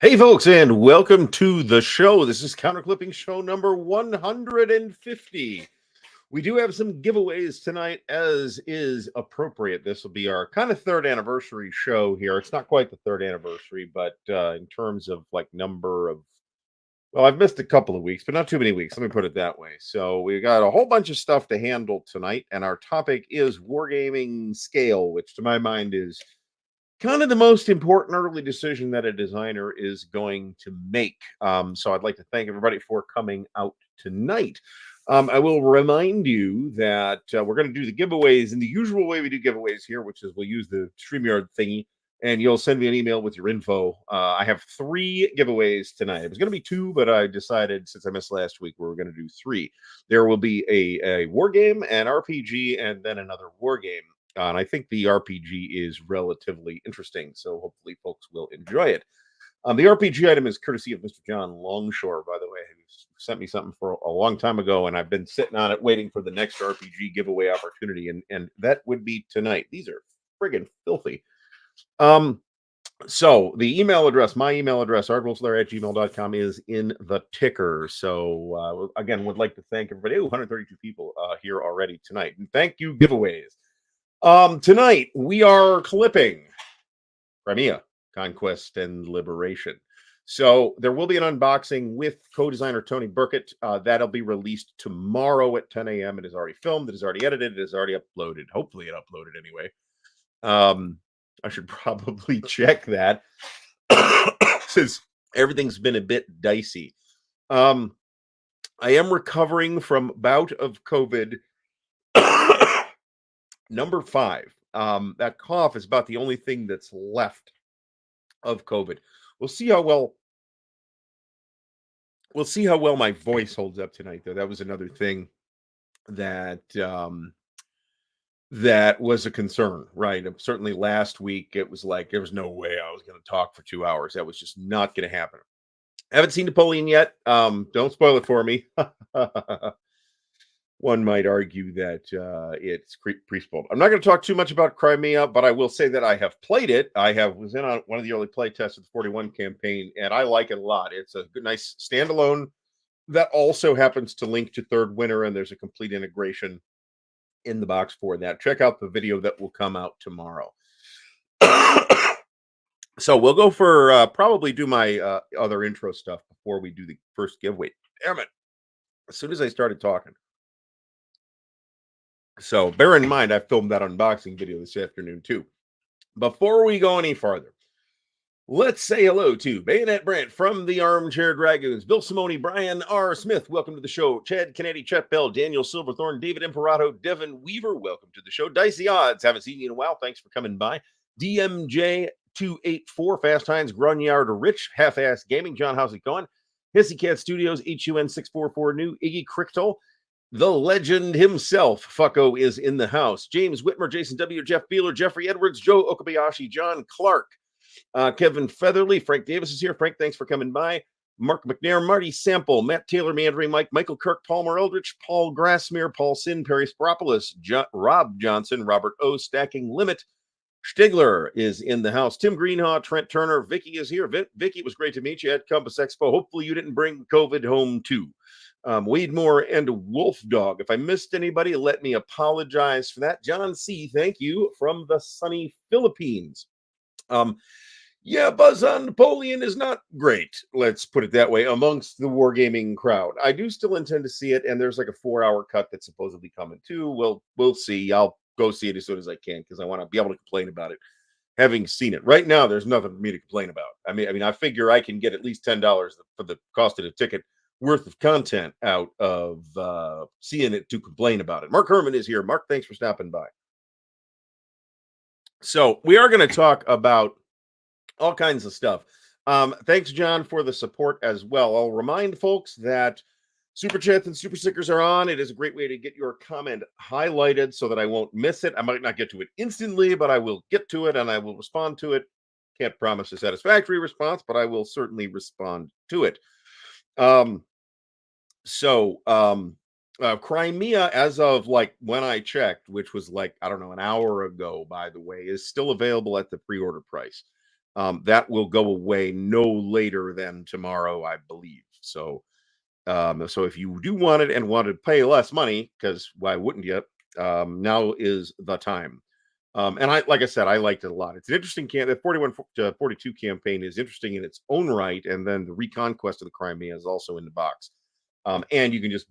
Hey, folks, and welcome to the show. This is Counterclipping show number 150. We do have some giveaways tonight, as is appropriate. This will be our kind of third anniversary show here. It's not quite the third anniversary, but in terms of like number of, well, I've missed a couple of weeks, but not too many weeks. Let me put it that way. So we got a whole bunch of stuff to handle tonight, and our topic is Wargaming scale, which to my mind is kind of the most important early decision that a designer is going to make. So I'd like to thank everybody for coming out tonight. I will remind you that we're going to do the giveaways in the usual way we do giveaways here, which is we'll use the StreamYard thingy, and you'll send me an email with your info. I have 3 giveaways tonight. It was going to be 2, but I decided since I missed last week, we were going to do 3. There will be a war game, an RPG, and then another war game. And I think the RPG is relatively interesting, so hopefully folks will enjoy it. The RPG item is courtesy of Mr. John Longshore, by the way. He sent me something for a long time ago, and I've been sitting on it waiting for the next RPG giveaway opportunity, and that would be tonight. These are friggin' filthy. So the email address, my email address, ardwulflair@gmail.com, is in the ticker. So again, would like to thank everybody. 132 people here already tonight. And thank you, giveaways. Tonight we are clipping Crimea, Conquest and Liberation. So there will be an unboxing with co-designer Tony Burkett. That'll be released tomorrow at 10 a.m. It is already filmed. It is already edited. It is already uploaded. Hopefully it uploaded anyway. I should probably check that since everything's been a bit dicey. I am recovering from bout of COVID number 5. That cough is about the only thing that's left of COVID. We'll see how well my voice holds up tonight, though. That was another thing that that was a concern, right? Certainly last week, it was like there was no way I was going to talk for 2 hours. That was just not going to happen. I haven't seen Napoleon yet. Don't spoil it for me. One might argue that it's pre-spoiled. I'm not going to talk too much about Crimea, but I will say that I have played it. Was in on one of the early play tests of the 41 campaign, and I like it a lot. It's a good, nice standalone that also happens to link to Third Winter, and there's a complete integration in the box for that. Check out the video that will come out tomorrow. So we'll go for probably do my other intro stuff before we do the first giveaway. Damn it! As soon as I started talking. So bear in mind, I filmed that unboxing video this afternoon too. Before we go any farther, let's say hello to Bayonet Brent from the Armchair Dragoons, Bill Simone, Brian R. Smith, welcome to the show, Chad Kennedy, Chet Bell, Daniel Silverthorne, David Imperato, Devin Weaver, welcome to the show, Dicey Odds, haven't seen you in a while, thanks for coming by, DMJ284, Fast Hines, Grunyard, Rich, Half-Ass Gaming, John, how's it going? Hissy Cat Studios, HUN644 New, Iggy Crichtel, the legend himself, Fucko, is in the house. James Whitmer, Jason W., Jeff Beeler, Jeffrey Edwards, Joe Okabayashi, John Clark, Kevin Featherly, Frank Davis is here. Frank, thanks for coming by. Mark McNair, Marty Sample, Matt Taylor, Meandering Mike, Michael Kirk, Palmer Eldritch, Paul Grassmere, Paul Sin, Perry Sporopoulos, Rob Johnson, Robert O, Stacking Limit, Stigler is in the house. Tim Greenhaw, Trent Turner, Vicky is here. Vicky, it was great to meet you at Compass Expo. Hopefully you didn't bring COVID home too. Weedmore and Wolf Dog. If I missed anybody, let me apologize for that. John C., thank you from the sunny Philippines. Yeah, buzz on Napoleon is not great. Let's put it that way amongst the wargaming crowd. I do still intend to see it, and there's like a 4-hour cut that's supposedly coming too. We'll see. I'll go see it as soon as I can because I want to be able to complain about it. Having seen it right now, there's nothing for me to complain about. I mean, I figure I can get at least $10 for the cost of the ticket worth of content out of seeing it to complain about it. Mark Herman is here. Mark, thanks for stopping by. So we are going to talk about all kinds of stuff. Thanks, John, for the support as well. I'll remind folks that Super Chats and Super Stickers are on. It is a great way to get your comment highlighted so that I won't miss it. I might not get to it instantly, but I will get to it and I will respond to it. Can't promise a satisfactory response, but I will certainly respond to it. Crimea, as of like when I checked, which was like, I don't know, an hour ago, by the way, is still available at the pre-order price. That will go away no later than tomorrow, I believe. So if you do want it and want to pay less money, because why wouldn't you? Now is the time. And like I said, I liked it a lot. It's an interesting The 41 to 42 campaign is interesting in its own right, and then the Reconquest of the Crimea is also in the box. And you can just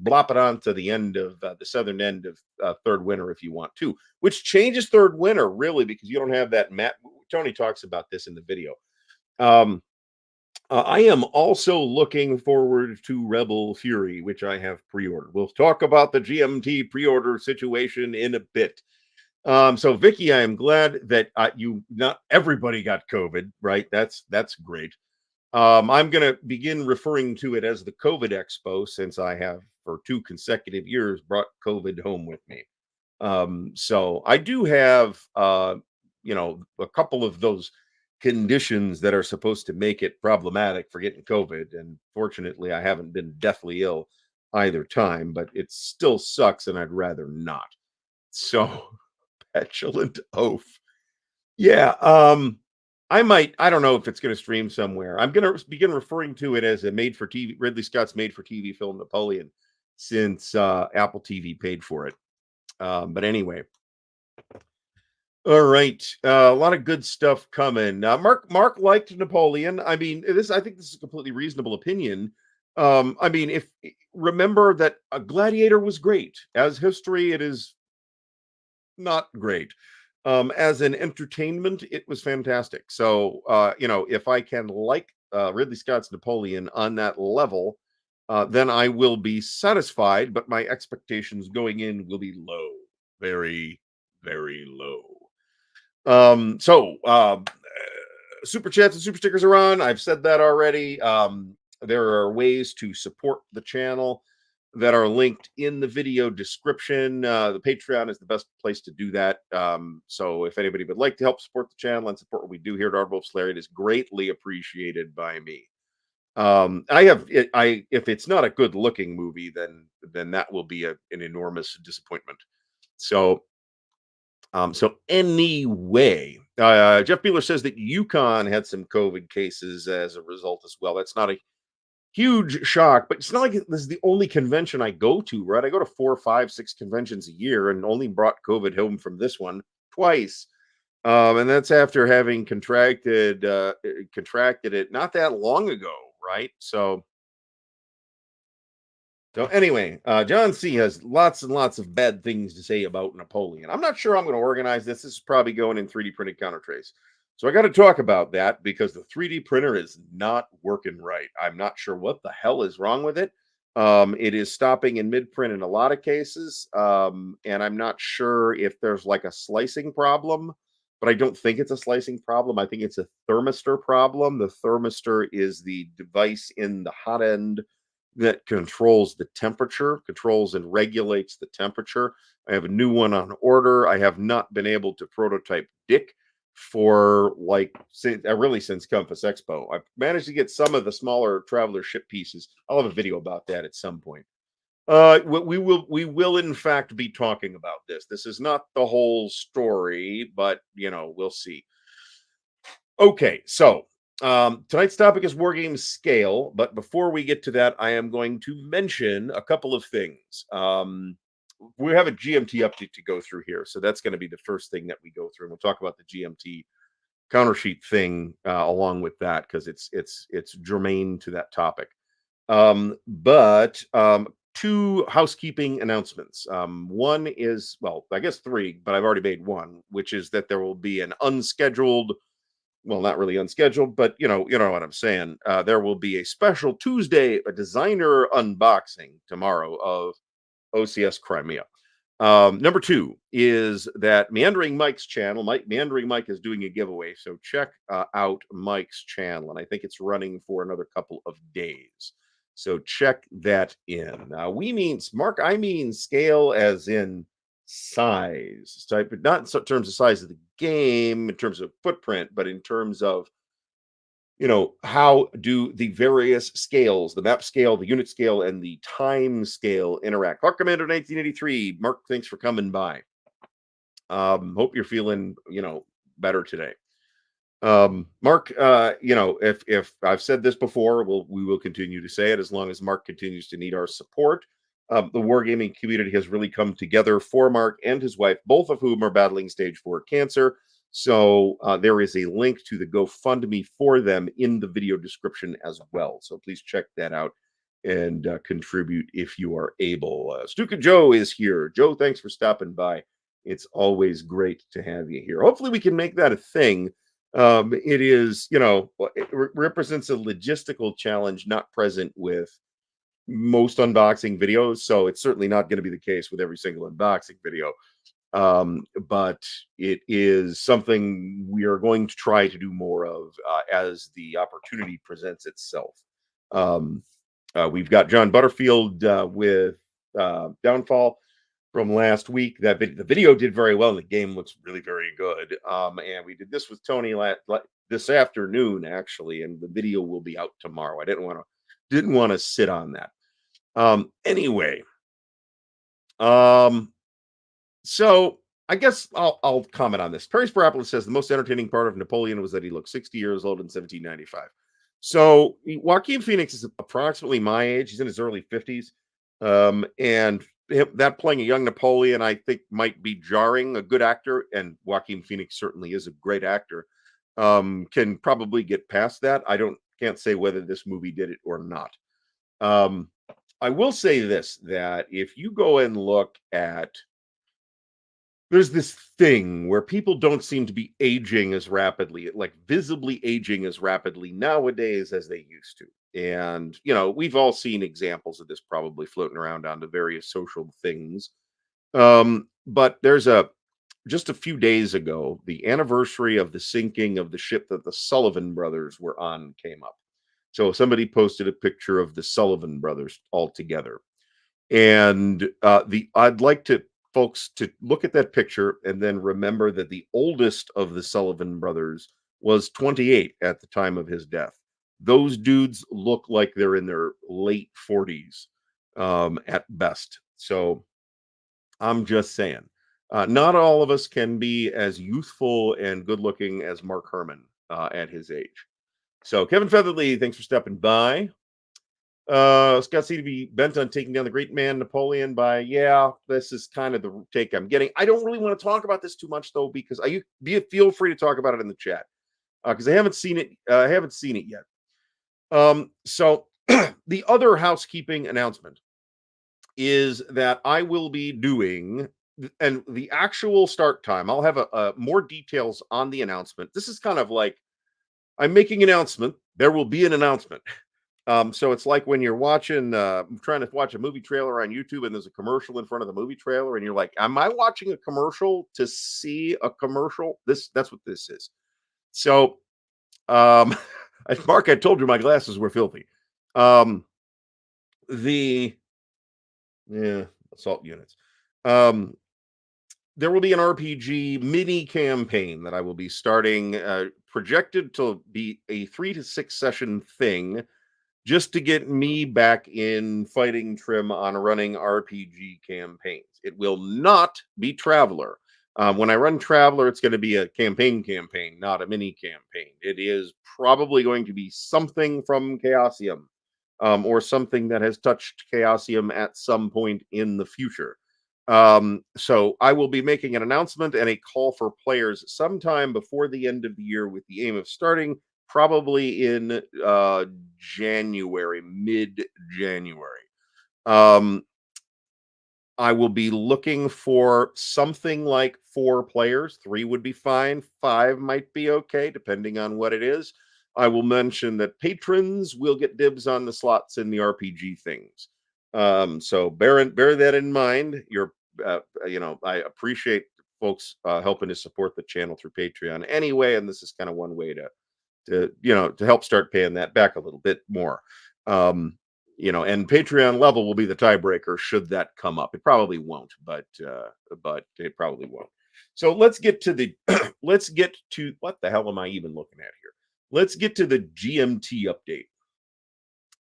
blop it on to the end of the southern end of Third Winter if you want to, which changes Third Winter really because you don't have that map. Tony talks about this in the video. I am also looking forward to Rebel Fury, which I have pre-ordered. We'll talk about the GMT pre-order situation in a bit. So Vicky, I am glad that not everybody got COVID, right? That's great. I'm going to begin referring to it as the COVID Expo since I have for 2 consecutive years brought COVID home with me. So I do have, a couple of those conditions that are supposed to make it problematic for getting COVID. And fortunately, I haven't been deathly ill either time, but it still sucks and I'd rather not. So petulant oaf. Yeah. I don't know if it's going to stream somewhere. I'm going to begin referring to it as a Ridley Scott's made for TV film Napoleon since Apple TV paid for it. But anyway. All right. A lot of good stuff coming. Mark liked Napoleon. I think this is a completely reasonable opinion. Remember that a Gladiator was great. As history, it is not great. As an entertainment, it was fantastic. So, if I can like Ridley Scott's Napoleon on that level, then I will be satisfied, but my expectations going in will be low, very, very low. Super chats and super stickers are on. I've said that already. There are ways to support the channel that are linked in the video description. The Patreon is the best place to do that. So if anybody would like to help support the channel and support what we do here at Ardwulf's Lair, it is greatly appreciated by me. If it's not a good looking movie, then that will be an enormous disappointment. So anyway, Jeff Beeler says that Yukon had some COVID cases as a result as well. That's not a huge shock, but it's not like this is the only convention I go to, right? I go to 4, 5, 6 conventions a year and only brought COVID home from this one twice. And that's after having contracted it not that long ago, right? So anyway, John C has lots and lots of bad things to say about Napoleon. I'm not sure I'm going to organize this. This is probably going in 3D printed counter trays. So I got to talk about that because the 3D printer is not working right. I'm not sure what the hell is wrong with it. It is stopping in mid-print in a lot of cases. And I'm not sure if there's like a slicing problem, but I don't think it's a slicing problem. I think it's a thermistor problem. The thermistor is the device in the hot end that controls the temperature, controls and regulates the temperature. I have a new one on order. I have not been able to prototype Dick for like really since Compass Expo. I've managed to get some of the smaller traveler ship pieces. I'll have a video about that at some point. We will in fact be talking about this. This is not the whole story, but we'll see. Okay, so tonight's topic is Wargame scale, but before we get to that, I am going to mention a couple of things. We have a GMT update to go through here, so that's going to be the first thing that we go through. And we'll talk about the GMT counter sheet thing along with that because it's germane to that topic. But two housekeeping announcements. One is, well, I guess three, but I've already made one, which is that there will be an unscheduled, well, not really unscheduled, but you know what I'm saying. There will be a special Tuesday, a designer unboxing tomorrow of OCS Crimea. Number two is that Meandering Mike's channel. Meandering Mike is doing a giveaway, so check out Mike's channel, and I think it's running for another couple of days. So check that in. I mean scale as in size type, but not in terms of size of the game, in terms of footprint, but in terms of how do the various scales, the map scale, the unit scale, and the time scale interact. Clark Commander 1983. Mark, thanks for coming by. Hope you're feeling better today. Mark, if I've said this before, we will continue to say it as long as Mark continues to need our support. The wargaming community has really come together for Mark and his wife, both of whom are battling stage 4 cancer. So there is a link to the GoFundMe for them in the video description as well. So please check that out and contribute if you are able. Stuka Joe is here. Joe, thanks for stopping by. It's always great to have you here. Hopefully we can make that a thing. It is, it represents a logistical challenge not present with most unboxing videos. So it's certainly not going to be the case with every single unboxing video. But it is something we are going to try to do more of as the opportunity presents itself. We've got John Butterfield with Downfall from last week. The video did very well. The game looks really very good. And we did this with Tony this afternoon, actually, and the video will be out tomorrow. I didn't want to sit on that. Anyway, so I guess I'll comment on this. Perry Sparapolis says the most entertaining part of Napoleon was that he looked 60 years old in 1795. So Joaquin Phoenix is approximately my age. He's in his early 50s. And that playing a young Napoleon, I think, might be jarring. A good actor, and Joaquin Phoenix certainly is a great actor, can probably get past that. Can't say whether this movie did it or not. I will say this, that if you go and look at, there's this thing where people don't seem to be aging as rapidly, like visibly aging as rapidly nowadays as they used to. And, we've all seen examples of this probably floating around on the various social things. But there's just a few days ago, the anniversary of the sinking of the ship that the Sullivan brothers were on came up. So somebody posted a picture of the Sullivan brothers all together. And I'd like folks to look at that picture and then remember that the oldest of the Sullivan brothers was 28 at the time of his death. Those dudes look like they're in their late 40s at best. So I'm just saying, not all of us can be as youthful and good looking as Mark Herman at his age. So Kevin Featherly, thanks for stepping by. Scott C to be bent on taking down the great man Napoleon by, this is kind of the take I'm getting. I don't really want to talk about this too much though, because feel free to talk about it in the chat because I haven't seen it. I haven't seen it yet. So the other housekeeping announcement is that I will be doing, and the actual start time, I'll have more details on the announcement. This is kind of like, I'm making an announcement. There will be an announcement. So it's like when you're watching, trying to watch a movie trailer on YouTube and there's a commercial in front of the movie trailer and you're like, am I watching a commercial to see a commercial? That's what this is. So, Mark, I told you my glasses were filthy. Assault units. there will be an RPG mini campaign that I will be starting, projected to be a 3 to 6 session thing, just to get me back in fighting trim on running RPG campaigns. It will not be Traveler. When I run Traveler, it's going to be a campaign, not a mini campaign. It is probably going to be something from Chaosium, or something that has touched Chaosium at some point in the future. So I will be making an announcement and a call for players sometime before the end of the year, with the aim of starting probably in January, mid January. I will be looking for something like 4 players. 3 would be fine. 5 might be okay, depending on what it is. I will mention that patrons will get dibs on the slots in the RPG things. So bear that in mind. I appreciate folks helping to support the channel through Patreon anyway, and this is kind of one way to help start paying that back a little bit more. And Patreon level will be the tiebreaker should that come up. It probably won't, but it probably won't. So let's get to the let's get to what the hell am I even looking at here? Let's get to the GMT update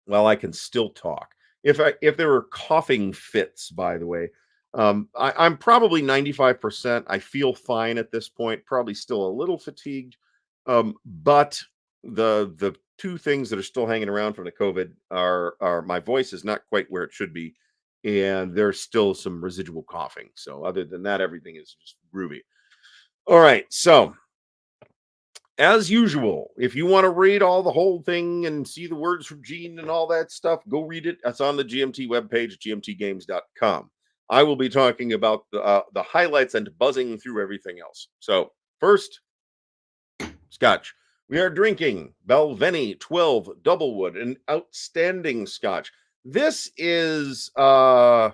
while I can still talk. If there were coughing fits, by the way, I'm probably 95%. I feel fine at this point, probably still a little fatigued. But the 2 things that are still hanging around from the COVID are my voice is not quite where it should be, and there's still some residual coughing. So other than that, everything is just groovy. All right, so as usual, if you want to read the whole thing and see the words from Gene and all that stuff, go read it. That's on the GMT webpage, gmtgames.com. I will be talking about the highlights and buzzing through everything else. So first, Scotch. We are drinking Balvenie 12 Doublewood, an outstanding Scotch. This is a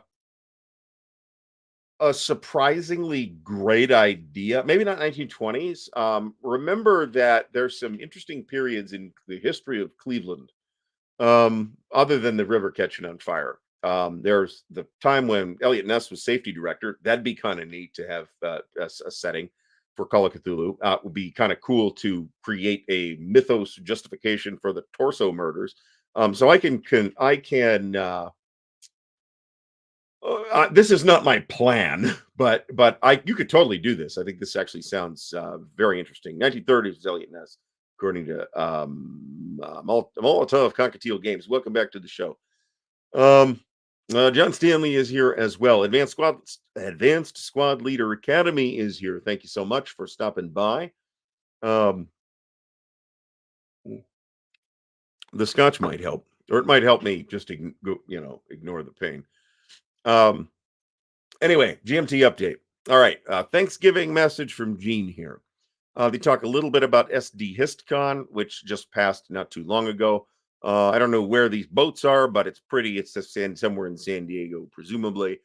surprisingly great idea. Maybe not 1920s. Remember that there's some interesting periods in the history of Cleveland, other than the river catching on fire. There's the time when Elliot Ness was safety director. That'd be kind of neat to have a setting for Call of Cthulhu. It would be kind of cool to create a mythos justification for the Torso murders. So I can this is not my plan, but you could totally do this. I think this actually sounds very interesting. 1930s was Elliot Ness, according to Molotov Cockatiel Games. Welcome back to the show. John Stanley is here as well. Advanced Squad Leader Academy is here. Thank you so much for stopping by. The Scotch might help, or it might help me just ignore the pain. Anyway, GMT update. All right, Thanksgiving message from Gene here. They talk a little bit about SD HistCon, which just passed not too long ago. I don't know where these boats are, but it's pretty. It's just somewhere in San Diego, presumably.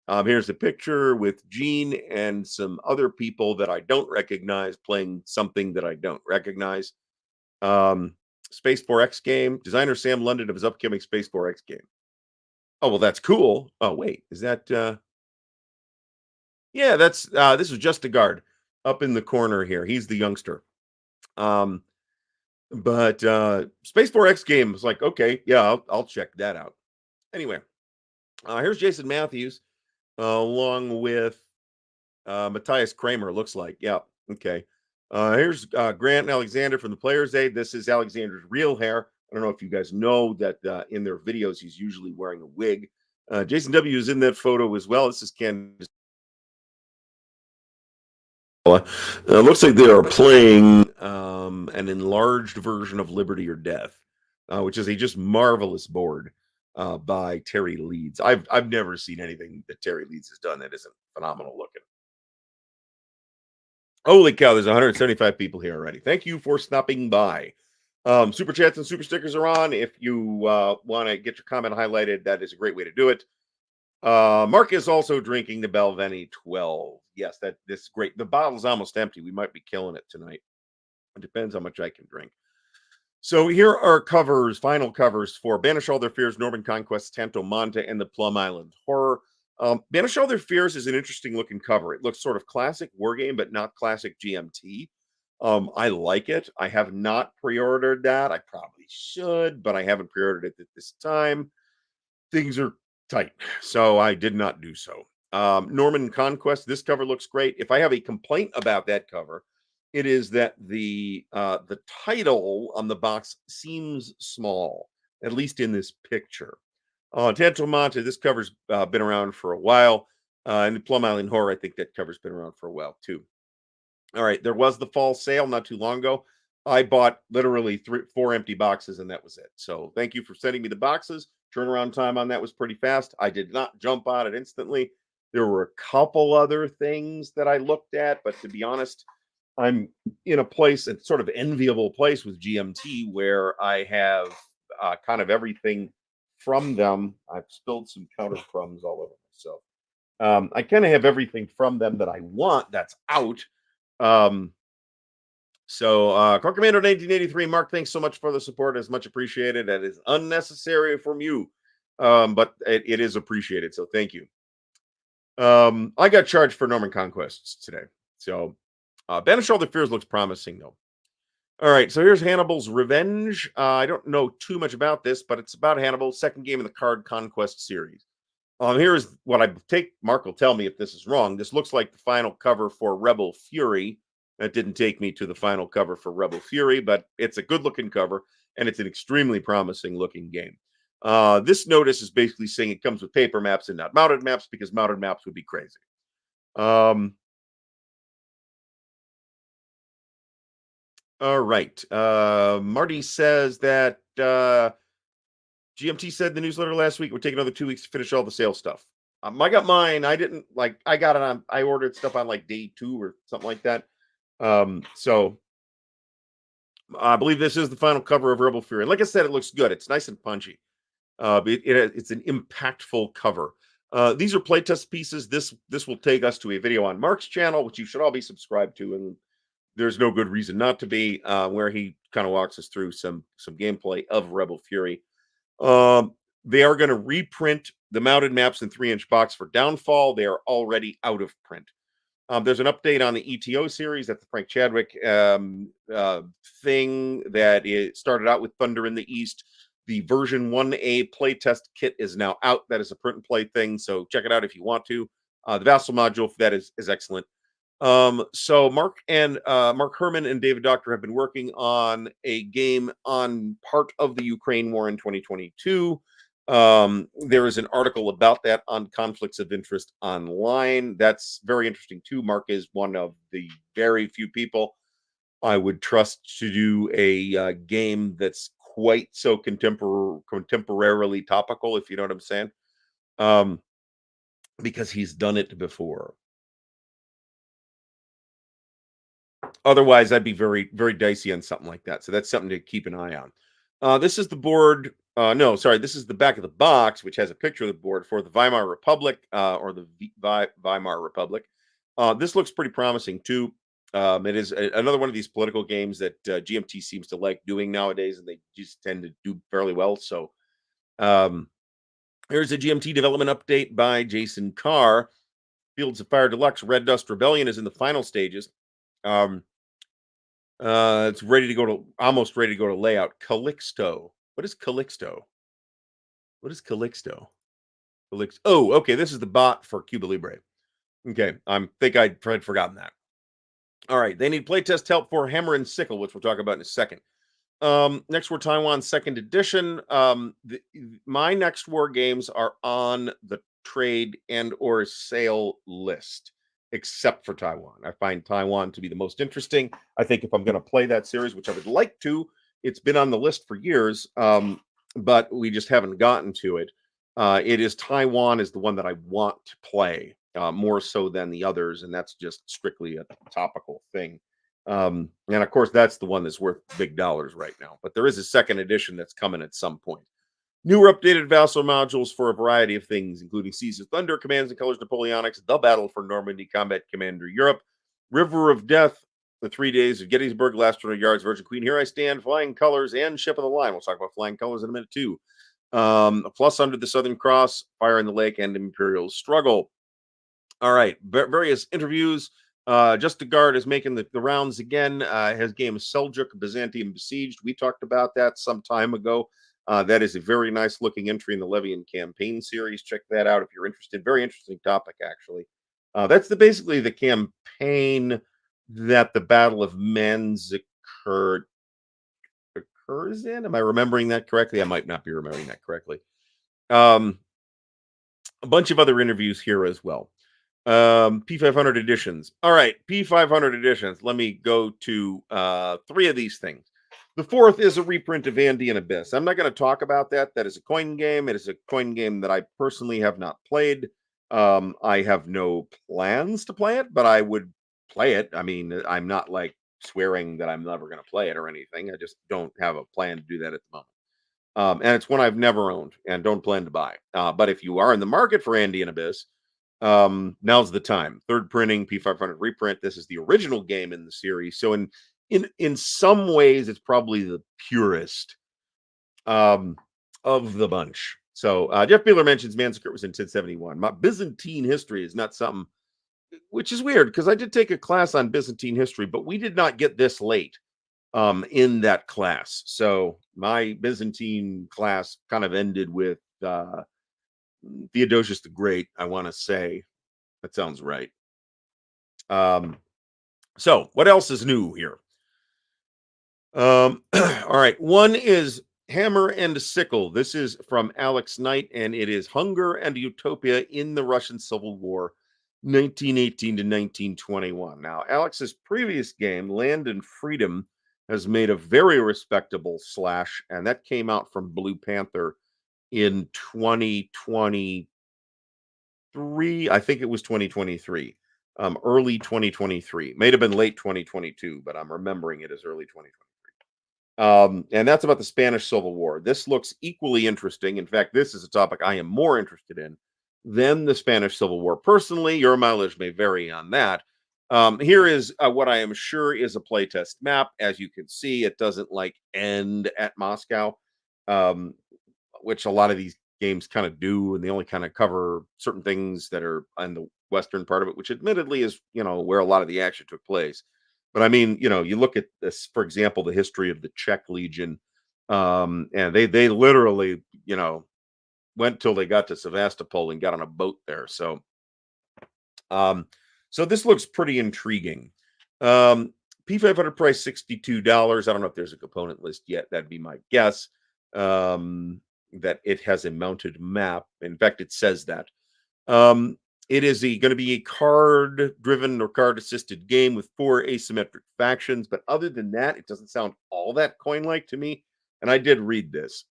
Here's a picture with Gene and some other people that I don't recognize playing something that I don't recognize. Space 4X game. Designer Sam London of his upcoming Space 4X game. Oh, well, that's cool. Oh, wait. Is that... Yeah, that's... this is Just a Guard up in the corner here. He's the youngster. But Space 4X game is like, okay, yeah, I'll check that out. Anyway, here's Jason Matthews along with Matthias Kramer, looks like. Yeah, okay. Here's Grant and Alexander from the Players Aid. This is Alexander's real hair. I don't know if you guys know that in their videos, he's usually wearing a wig. Jason W. is in that photo as well. This is Candace. Looks like they are playing an enlarged version of Liberty or Death, which is a just marvelous board by Terry Leeds. I've never seen anything that Terry Leeds has done that isn't phenomenal looking. Holy cow, there's 175 people here already. Thank you for stopping by. Super chats and super stickers are on. If you want to get your comment highlighted, that is a great way to do it. Mark is also drinking the Balvenie 12. Yes, this is great. The bottle's almost empty. We might be killing it tonight. It depends how much I can drink. So here are final covers for Banish All Their Fears, Norman Conquest, Tanto Monte, and the Plum Island Horror. Banish All Their Fears is an interesting looking cover. It looks sort of classic Wargame, but not classic GMT. I like it. I have not pre-ordered that. I probably should, but I haven't pre-ordered it at this time. Things are tight, so I did not do so. Norman Conquest, this cover looks great. If I have a complaint about that cover, it is that the title on the box seems small, at least in this picture. Tanto Monte, this cover's been around for a while. And Plum Island Horror, I think that cover's been around for a while too. All right, there was the fall sale not too long ago. I bought literally 4 empty boxes, and that was it. So thank you for sending me the boxes. Turnaround time on that was pretty fast. I did not jump on it instantly. There were a couple other things that I looked at, but to be honest, I'm in a place, a sort of enviable place with GMT, where I have kind of everything from them. I've spilled some counter crumbs all over myself. I kind of have everything from them that I want that's out. Car Commander 1983, Mark, thanks so much for the support. It's much appreciated. That is unnecessary from you, but it is appreciated. So thank you. I got charged for Norman Conquests today. So Banish All the Fears looks promising, though. All right, so here's Hannibal's Revenge. I don't know too much about this, but it's about Hannibal's second game in the Card Conquest series. Here's what I take. Mark will tell me if this is wrong. This looks like the final cover for Rebel Fury. That didn't take me to the final cover for Rebel Fury, but it's a good-looking cover, and it's an extremely promising-looking game. This notice is basically saying it comes with paper maps and not mounted maps, because mounted maps would be crazy. All right. Marty says that GMT said in the newsletter last week it would take another 2 weeks to finish all the sales stuff. I got mine. I didn't I got it on. I ordered stuff on like day 2 or something like that. So I believe this is the final cover of Rebel Fury. And like I said, it looks good. It's nice and punchy. It's an impactful cover. These are playtest pieces. This will take us to a video on Mark's channel, which you should all be subscribed to, and there's no good reason not to be, where he kind of walks us through some gameplay of Rebel Fury. They are going to reprint the mounted maps in 3-inch box for Downfall. They are already out of print. There's an update on the ETO series. That's the Frank Chadwick thing that it started out with Thunder in the East. The version 1A playtest kit is now out. That is a print and play thing, so check it out if you want to. The Vassal module for that is excellent. So Mark Herman and David Doctor have been working on a game on part of the Ukraine war in 2022. There is an article about that on Conflicts of Interest Online. That's very interesting too. Mark is one of the very few people I would trust to do a game that's quite so contemporarily topical, if you know what I'm saying. Because he's done it before. Otherwise, I'd be very, very dicey on something like that. So that's something to keep an eye on. This is the board. No, sorry. This is the back of the box, which has a picture of the board for the Weimar Republic, or the Weimar Republic. This looks pretty promising too. It is another one of these political games that GMT seems to like doing nowadays, and they just tend to do fairly well. So here's a GMT development update by Jason Carr. Fields of Fire Deluxe Red Dust Rebellion is in the final stages. It's almost ready to go to layout. Calixto. What is Calixto? What is Calixto? Oh, okay. This is the bot for Cuba Libre. Okay, I think I had forgotten that. All right, they need playtest help for Hammer and Sickle, which we'll talk about in a second. Next War Taiwan Second Edition. My next war games are on the trade and or sale list, except for Taiwan. I find Taiwan to be the most interesting. I think if I'm going to play that series, which I would like to, it's been on the list for years, but we just haven't gotten to it. Taiwan is the one that I want to play more so than the others, and that's just strictly a topical thing. And of course, that's the one that's worth big dollars right now. But there is a second edition that's coming at some point. Newer updated Vassal modules for a variety of things, including Seas of Thunder, Commands and Colors Napoleonics, The Battle for Normandy, Combat Commander Europe, River of Death, The 3 Days of Gettysburg, Last 100 Yards, Virgin Queen, Here I Stand, Flying Colors, and Ship of the Line. We'll talk about Flying Colors in a minute, too. A plus under the Southern Cross, Fire in the Lake, and Imperial Struggle. All right, various interviews. Just a Guard is making the rounds again. His game is Seljuk, Byzantium Besieged. We talked about that some time ago. That is a very nice looking entry in the Levian campaign series. Check that out if you're interested. Very interesting topic, actually. That's basically the campaign that the Battle of Manzikert occurs in. Am I remembering that correctly? I might not be remembering that correctly. A bunch of other interviews here as well. P500 editions. All right, P500 editions. Let me go to 3 of these things. The fourth is a reprint of Andean Abyss. I'm not going to talk about that. That is a coin game. It is a coin game that I personally have not played. I have no plans to play it, but I would play it. I mean, I'm not like swearing that I'm never going to play it or anything. I just don't have a plan to do that at the moment. And it's one I've never owned and don't plan to buy. But if you are in the market for Andean Abyss, now's the time. Third printing, P500 reprint. This is the original game in the series. So in some ways, it's probably the purest of the bunch. So Jeff Beeler mentions Manuscript was in 1071. My Byzantine history is not something, which is weird because I did take a class on Byzantine history, but we did not get this late in that class. So my Byzantine class kind of ended with Theodosius the Great, I want to say. That sounds right. So what else is new here? All right. One is Hammer and Sickle. This is from Alex Knight, and it is Hunger and Utopia in the Russian Civil War, 1918 to 1921. Now, Alex's previous game, Land and Freedom, has made a very respectable slash, and that came out from Blue Panther in 2023. I think it was 2023, early 2023. May have been late 2022, but I'm remembering it as early 2023. And that's about the Spanish Civil War. This looks equally interesting. In fact, this is a topic I am more interested in than the Spanish Civil War. Personally, your mileage may vary on that. Here is what I am sure is a playtest map. As you can see, it doesn't like end at Moscow, which a lot of these games kind of do, and they only kind of cover certain things that are on the western part of it, which admittedly is, where a lot of the action took place. But I mean, you look at this, for example, the history of the Czech Legion, and they literally, went till they got to Sevastopol and got on a boat there. So, so this looks pretty intriguing. P500 price $62. I don't know if there's a component list yet. That'd be my guess. That it has a mounted map. In fact, it says that. It is going to be a card-driven or card-assisted game with 4 asymmetric factions. But other than that, it doesn't sound all that coin-like to me. And I did read this.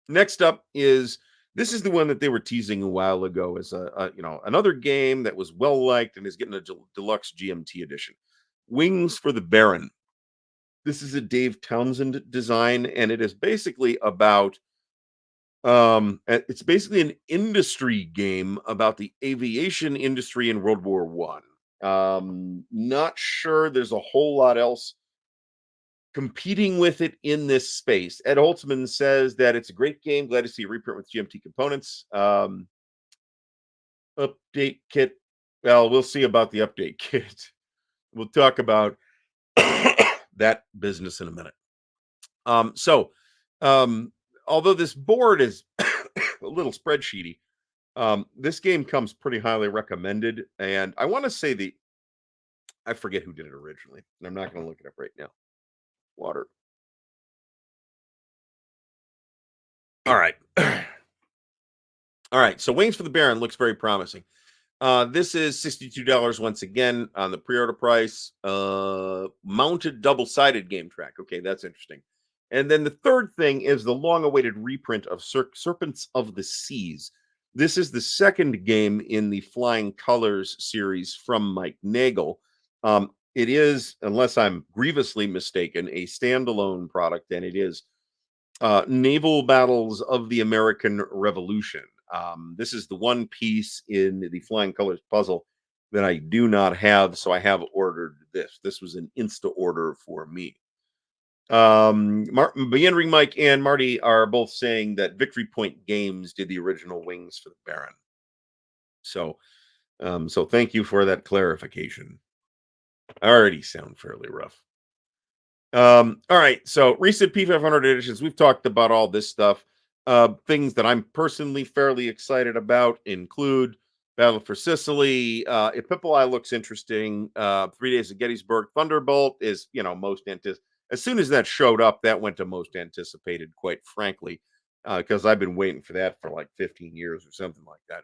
Next up is, this is the one that they were teasing a while ago as another game that was well-liked and is getting a deluxe GMT edition. Wings for the Baron. This is a Dave Townsend design, and it is basically about it's basically an industry game about the aviation industry in World War One. Not sure there's a whole lot else competing with it in this space. Ed Holtzman says that it's a great game. Glad to see a reprint with GMT components. Update kit. Well, we'll see about the update kit. We'll talk about that business in a minute. Although this board is a little spreadsheety, this game comes pretty highly recommended. And I want to say I forget who did it originally, and I'm not going to look it up right now. Water. All right. All right. So Wings for the Baron looks very promising. This is $62 once again on the pre-order price. Mounted double-sided game track. Okay, that's interesting. And then the third thing is the long-awaited reprint of Serpents of the Seas. This is the second game in the Flying Colors series from Mike Nagel. It is, unless I'm grievously mistaken, a standalone product, and it is Naval Battles of the American Revolution. This is the one piece in the Flying Colors puzzle that I do not have, so I have ordered this. This was an insta order for me. Meandering Mike and Marty are both saying that Victory Point Games did the original Wings for the Baron. So, so thank you for that clarification. Already sound fairly rough. All right. So recent P500 editions, we've talked about all this stuff. Things that I'm personally fairly excited about include Battle for Sicily. Epipoli looks interesting. 3 Days of Gettysburg. Thunderbolt is, most anticipated. As soon as that showed up, that went to most anticipated, quite frankly, because I've been waiting for that for like 15 years or something like that.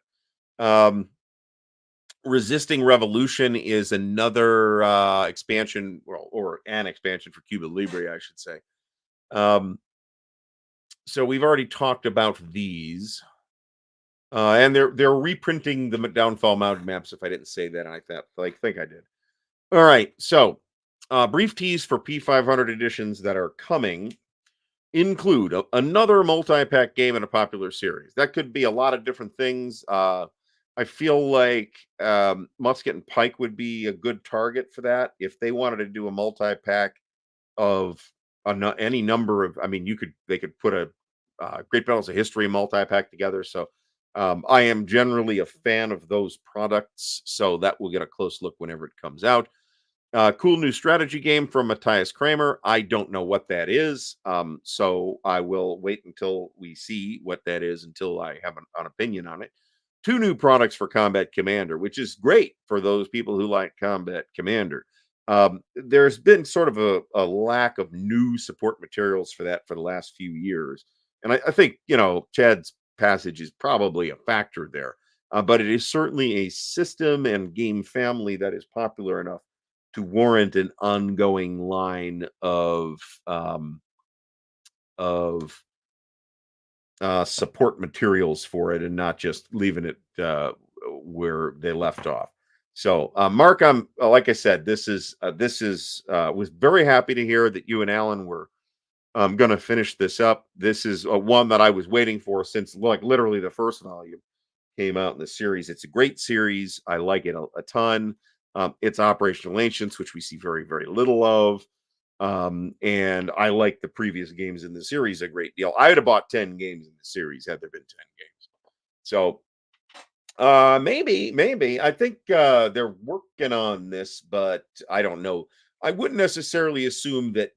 Resisting Revolution is another expansion, or an expansion for Cuba Libre, I should say. So we've already talked about these, and they're reprinting the Downfall Mountain maps. If I didn't say that, I think I did. All right, so brief tease for P500 editions that are coming include another multi-pack game in a popular series. That could be a lot of different things. I feel like Musket and Pike would be a good target for that. If they wanted to do a multi-pack of any number of, they could put a Great Battles of History multi-pack together. So I am generally a fan of those products. So that will get a close look whenever it comes out. Cool new strategy game from Matthias Kramer. I don't know what that is. So I will wait until we see what that is until I have an opinion on it. 2 new products for Combat Commander, which is great for those people who like Combat Commander. There's been sort of a lack of new support materials for that for the last few years. And I think, Chad's passage is probably a factor there. But it is certainly a system and game family that is popular enough to warrant an ongoing line of support materials for it, and not just leaving it where they left off. So, Mark, I'm like I said, this is was very happy to hear that you and Alan were going to finish this up. This is one that I was waiting for since literally the first volume came out in the series. It's a great series. I like it a ton. It's Operational Ancients, which we see very, very little of. And I like the previous games in the series a great deal. I would have bought 10 games in the series had there been 10 games. So maybe. I think they're working on this, but I don't know. I wouldn't necessarily assume that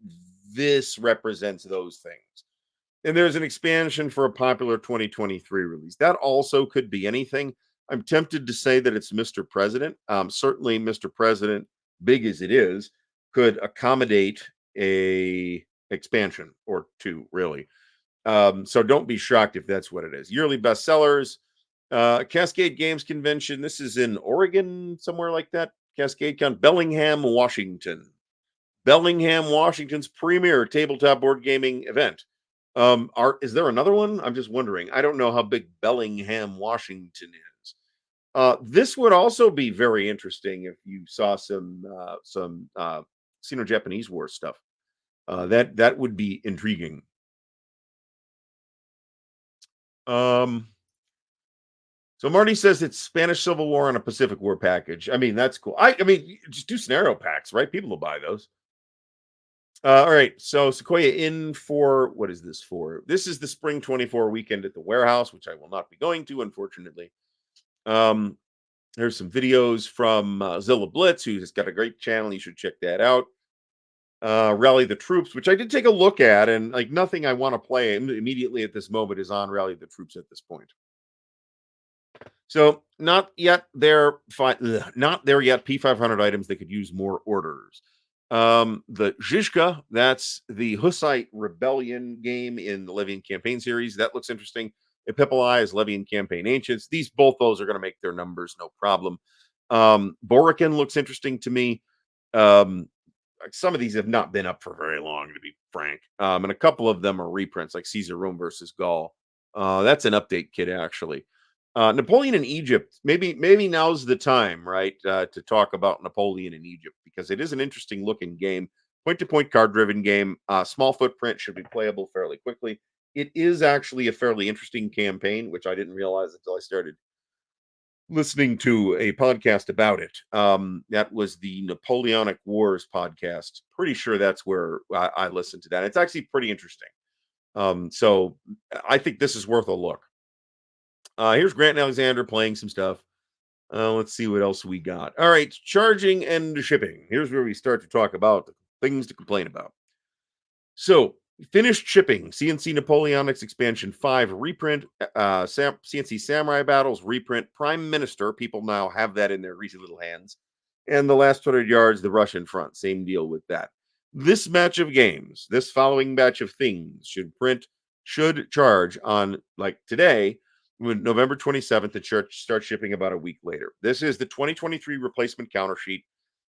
this represents those things. And there's an expansion for a popular 2023 release. That also could be anything. I'm tempted to say that it's Mr. President. Certainly, Mr. President, big as it is, could accommodate a expansion or 2, really. So don't be shocked if that's what it is. Yearly bestsellers, Cascade Games Convention. This is in Oregon, somewhere like that. Cascade Con, Bellingham, Washington. Bellingham, Washington's premier tabletop board gaming event. Is there another one? I'm just wondering. I don't know how big Bellingham, Washington is. This would also be very interesting if you saw some Sino-Japanese War stuff. That would be intriguing. So Marty says it's Spanish Civil War and a Pacific War package. I mean, that's cool. I mean, just do scenario packs, right? People will buy those. All right, so Sequoia in for, what is this for? This is the Spring 24 weekend at the warehouse, which I will not be going to, unfortunately. There's some videos from Zilla Blitz, who's got a great channel. You should check that out. Rally the Troops, which I did take a look at, and like nothing I want to play immediately at this moment is on Rally the Troops at this point. So not yet there. Not there yet. P500 items that could use more orders. The Zizka, that's the Hussite Rebellion game in the Levian Campaign series. That looks interesting. Epipoli is Levian Campaign Ancients. Both those are going to make their numbers, no problem. Borican looks interesting to me. Some of these have not been up for very long, to be frank. And a couple of them are reprints, like Caesar Rome versus Gaul. That's an update kit, actually. Napoleon in Egypt. Maybe now's the time, right, to talk about Napoleon in Egypt, because it is an interesting looking game. Point-to-point card-driven game. Small footprint, should be playable fairly quickly. It is actually a fairly interesting campaign, which I didn't realize until I started listening to a podcast about it. That was the Napoleonic Wars podcast. Pretty sure that's where I listened to that. It's actually pretty interesting. So I think this is worth a look. Here's Grant and Alexander playing some stuff. Let's see what else we got. All right, charging and shipping. Here's where we start to talk about the things to complain about. So, finished shipping CNC Napoleonics Expansion 5 reprint, CNC Samurai Battles reprint, Prime Minister. People now have that in their greasy little hands. And the last 100 yards, the Russian front. Same deal with that. This batch of games, this following batch of things should charge on like today, November 27th, and start shipping about a week later. This is the 2023 replacement counter sheet.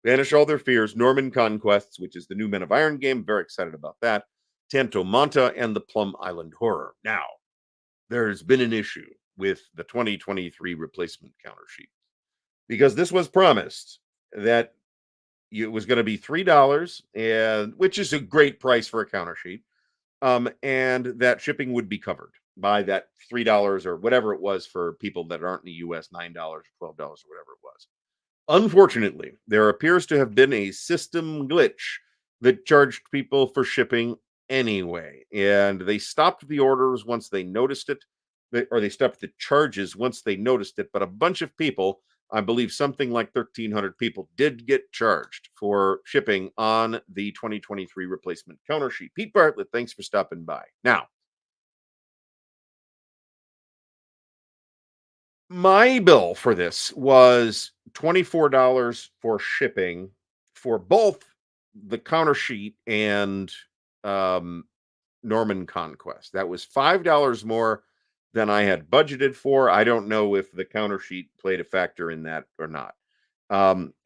Banish All Their Fears, Norman Conquests, which is the new Men of Iron game. Very excited about that. Tanto Manta and the Plum Island Horror. Now, there's been an issue with the 2023 replacement counter sheet because this was promised that it was going to be $3, and which is a great price for a counter sheet. And that shipping would be covered by that $3 or whatever it was for people that aren't in the US, $9 or $12 or whatever it was. Unfortunately, there appears to have been a system glitch that charged people for shipping anyway, and they stopped the orders once they noticed it, or they stopped the charges once they noticed it. But a bunch of people, I believe something like 1,300 people, did get charged for shipping on the 2023 replacement counter sheet. Pete Bartlett, thanks for stopping by. Now, my bill for this was $24 for shipping for both the counter sheet and um, Norman Conquest. That was $5 more than I had budgeted for. I don't know if the counter sheet played a factor in that or not.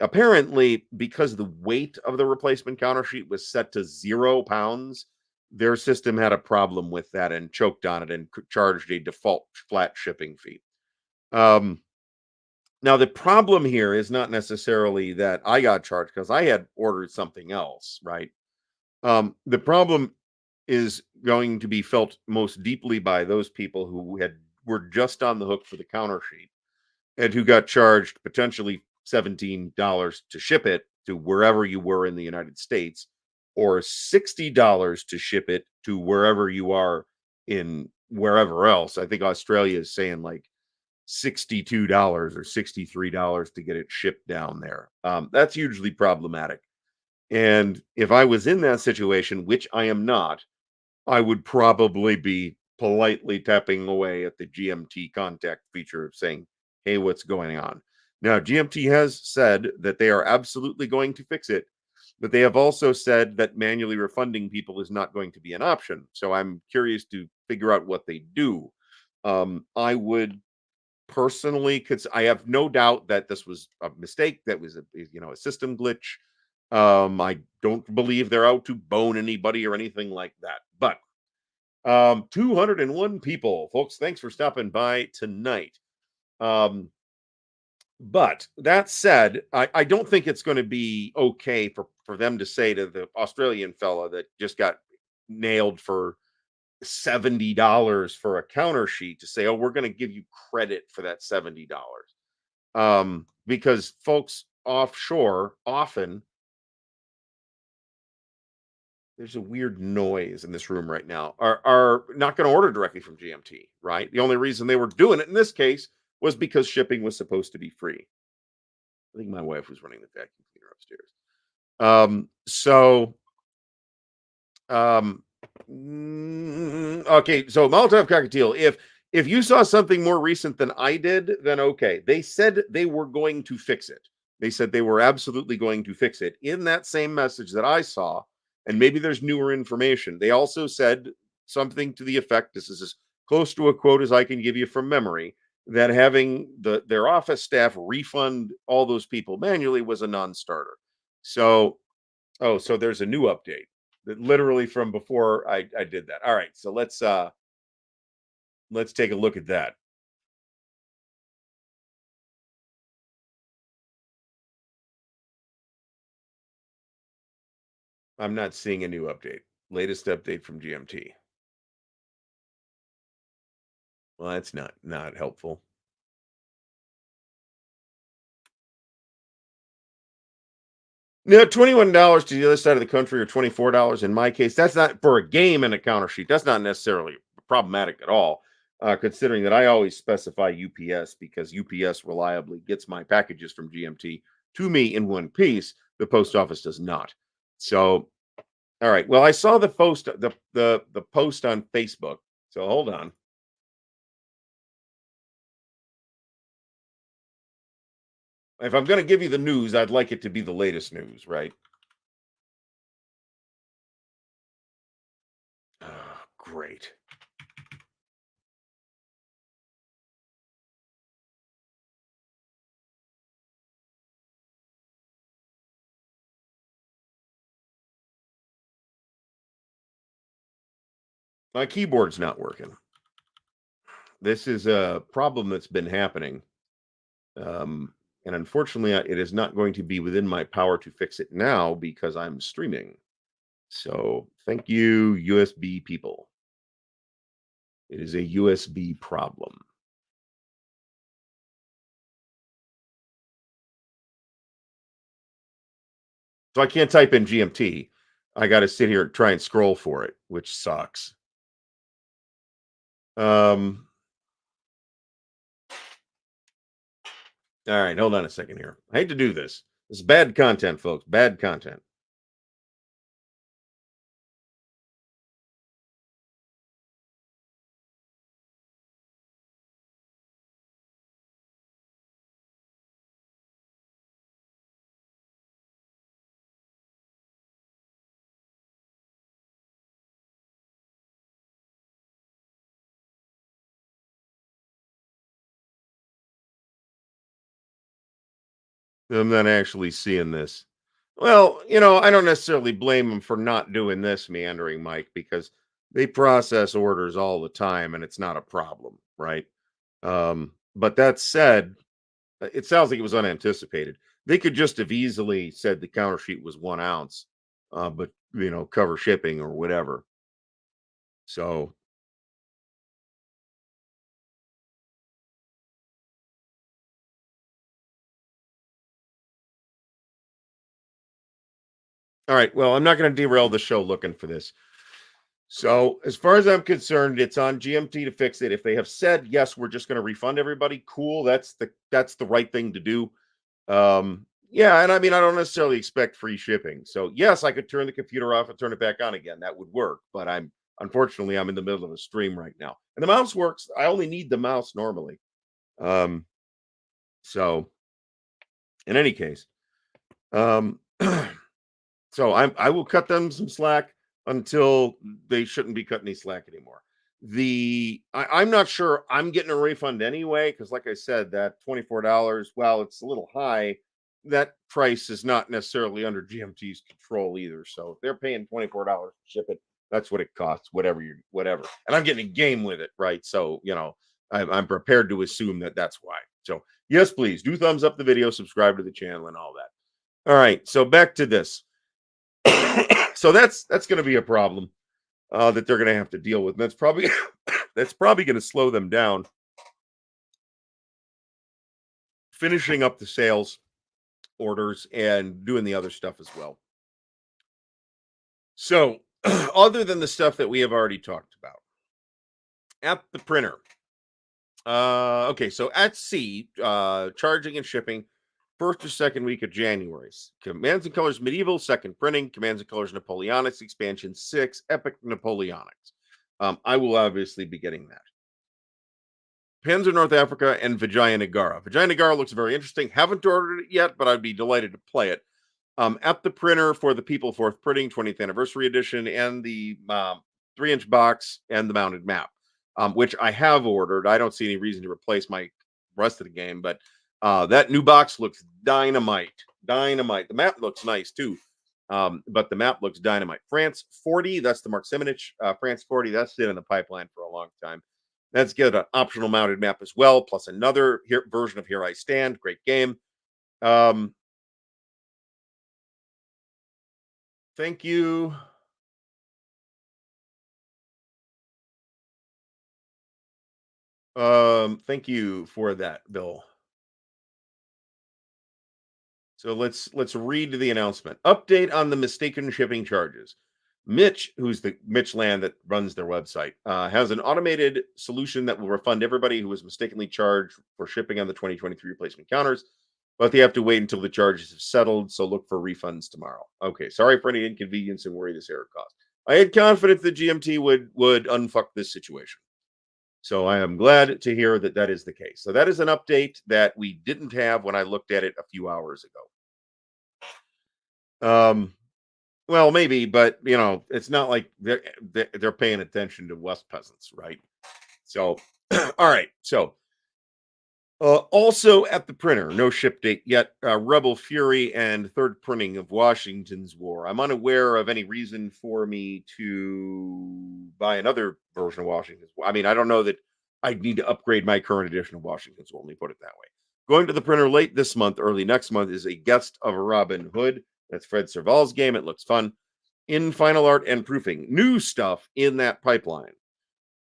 Apparently, because the weight of the replacement counter sheet was set to 0 pounds, their system had a problem with that and choked on it and charged a default flat shipping fee. Um, Now, the problem here is not necessarily that I got charged because I had ordered something else, right? The problem is going to be felt most deeply by those people who were just on the hook for the counter sheet and who got charged potentially $17 to ship it to wherever you were in the United States, or $60 to ship it to wherever you are in wherever else. I think Australia is saying like $62 or $63 to get it shipped down there. That's hugely problematic. And if I was in that situation, which I am not, I would probably be politely tapping away at the GMT contact feature saying, hey, what's going on? Now, GMT has said that they are absolutely going to fix it, but they have also said that manually refunding people is not going to be an option. So I'm curious to figure out what they do. I would personally because I have no doubt that this was a mistake, that was a system glitch. I don't believe they're out to bone anybody or anything like that. But 201 people, folks, thanks for stopping by tonight. Um, but that said, I don't think it's going to be okay for them to say to the Australian fella that just got nailed for $70 for a counter sheet to say, oh, we're going to give you credit for that $70. Because folks offshore often, there's a weird noise in this room right now, are not going to order directly from GMT, right? The only reason they were doing it in this case was because shipping was supposed to be free. I think my wife was running the vacuum cleaner upstairs. So Um, okay, so Molotov Cockatiel, if you saw something more recent than I did, then okay. They said they were going to fix it. They said they were absolutely going to fix it in that same message that I saw, and maybe there's newer information. They also said something to the effect, this is as close to a quote as I can give you from memory, that having their office staff refund all those people manually was a non-starter. So, oh, so there's a new update that literally from before I did that. All right, so let's take a look at that. I'm not seeing a new update. Latest update from GMT. Well, that's not helpful. No, $21 to the other side of the country or $24 in my case. That's not for a game and a counter sheet. That's not necessarily problematic at all, considering that I always specify UPS because UPS reliably gets my packages from GMT to me in one piece. The post office does not. So, all right. Well, I saw the post the post on Facebook. So hold on. If I'm going to give you the news, I'd like it to be the latest news, right? Oh, great. My keyboard's not working. This is a problem that's been happening. And unfortunately, it is not going to be within my power to fix it now because I'm streaming. So thank you, USB people. It is a USB problem. So I can't type in GMT. I got to sit here and try and scroll for it, which sucks. Um, all right, hold on a second here. I hate to do this. This is bad content, folks. Bad content. I'm not actually seeing this. Well, I don't necessarily blame them for not doing this, meandering Mike, because they process orders all the time and it's not a problem, right? But that said, it sounds like it was unanticipated. They could just have easily said the counter sheet was 1 ounce, but cover shipping or whatever. So, all right. Well, I'm not going to derail the show looking for this. So, as far as I'm concerned, it's on GMT to fix it. If they have said yes, we're just going to refund everybody, cool. That's the right thing to do. Yeah, and I mean, I don't necessarily expect free shipping. So, yes, I could turn the computer off and turn it back on again. That would work. But unfortunately, I'm in the middle of a stream right now, and the mouse works. I only need the mouse normally. Um, so in any case, um, so I will cut them some slack until they shouldn't be cutting any slack anymore. I'm not sure I'm getting a refund anyway, because like I said, that $24, while it's a little high, that price is not necessarily under GMT's control either. So if they're paying $24 to ship it, that's what it costs, whatever. And I'm getting a game with it, right? So I'm prepared to assume that that's why. So yes, please do thumbs up the video, subscribe to the channel, and all that. All right, so back to this. So that's going to be a problem that they're going to have to deal with. And that's probably going to slow them down finishing up the sales orders and doing the other stuff as well. So, other than the stuff that we have already talked about, at the printer. Okay, so at sea, charging and shipping, first or second week of January. Commands and Colors Medieval, second printing. Commands and Colors Napoleonics, expansion 6, Epic Napoleonics. I will obviously be getting that. Panzer North Africa and Vijaya Nagara. Vijaya Nagara looks very interesting. Haven't ordered it yet, but I'd be delighted to play it. At the printer for the People Fourth Printing 20th Anniversary Edition and the 3-inch box and the mounted map, which I have ordered. I don't see any reason to replace my rest of the game, but that new box looks dynamite. Dynamite. The map looks nice too, but the map looks dynamite. France 40, that's the Mark Simonich. France 40, that's been in the pipeline for a long time. Let's get an optional mounted map as well, plus another version of Here I Stand. Great game. Um, thank you. Thank you for that, Bill. So let's read the announcement. Update on the mistaken shipping charges. Mitch, who's the Mitch Land that runs their website, has an automated solution that will refund everybody who was mistakenly charged for shipping on the 2023 replacement counters, but they have to wait until the charges have settled. So look for refunds tomorrow. Okay, sorry for any inconvenience and worry this error caused. I had confidence that GMT would unfuck this situation. So I am glad to hear that that is the case. So that is an update that we didn't have when I looked at it a few hours ago. Well, maybe, but it's not like they're paying attention to West peasants, right? So, all right. So, also at the printer, no ship date yet. Rebel Fury and third printing of Washington's War. I'm unaware of any reason for me to buy another version of Washington's War. I mean, I don't know that I'd need to upgrade my current edition of Washington's War. Let me put it that way. Going to the printer late this month, early next month, is a Guest of Robin Hood. That's Fred Serval's game. It looks fun. In final art and proofing. New stuff in that pipeline.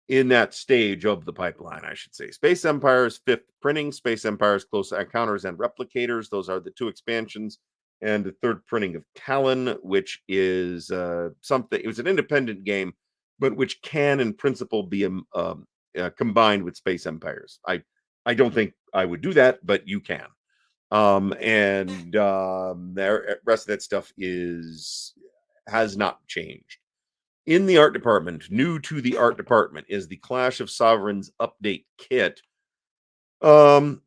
In that stage of the pipeline, I should say. Space Empire's fifth printing, Space Empire's Close Encounters and Replicators. Those are the two expansions. And the third printing of Talon, which is something, it was an independent game, but which can in principle be combined with Space Empires. I don't think I would do that, but you can. The rest of that stuff has not changed. In the art department, new to the art department is the Clash of Sovereigns update kit. The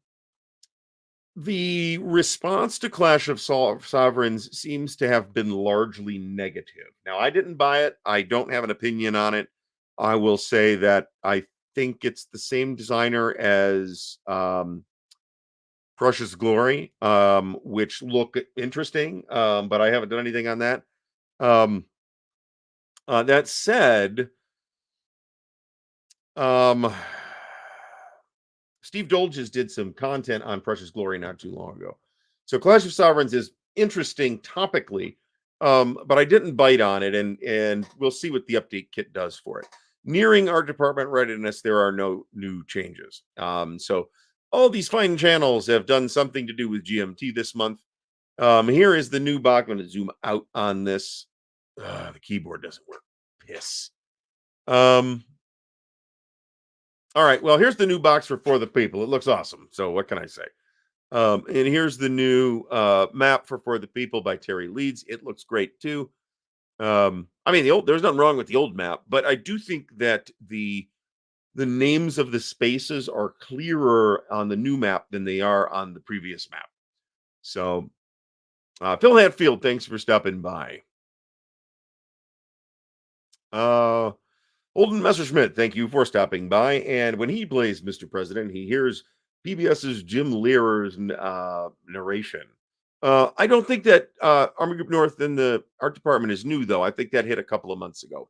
response to Clash of Sovereigns seems to have been largely negative. Now, I didn't buy it. I don't have an opinion on it. I will say that I think it's the same designer as Prussia's Glory, which look interesting, but I haven't done anything on that. That said, Steve Dolges did some content on Prussia's Glory not too long ago. So Clash of Sovereigns is interesting topically, but I didn't bite on it, and we'll see what the update kit does for it. Nearing our department readiness, there are no new changes. So all these fine channels have done something to do with GMT this month. Here is the new box. I'm going to zoom out on this. The keyboard doesn't work. Piss. All right. Well, here's the new box for the People. It looks awesome. So what can I say? And here's the new map for the People by Terry Leeds. It looks great too. I mean, there's nothing wrong with the old map, but I do think that the names of the spaces are clearer on the new map than they are on the previous map. So, Phil Hatfield, thanks for stopping by. Holden Messerschmidt, thank you for stopping by. And when he plays Mr. President, he hears PBS's Jim Learer's narration. I don't think that Army Group North in the art department is new, though. I think that hit a couple of months ago.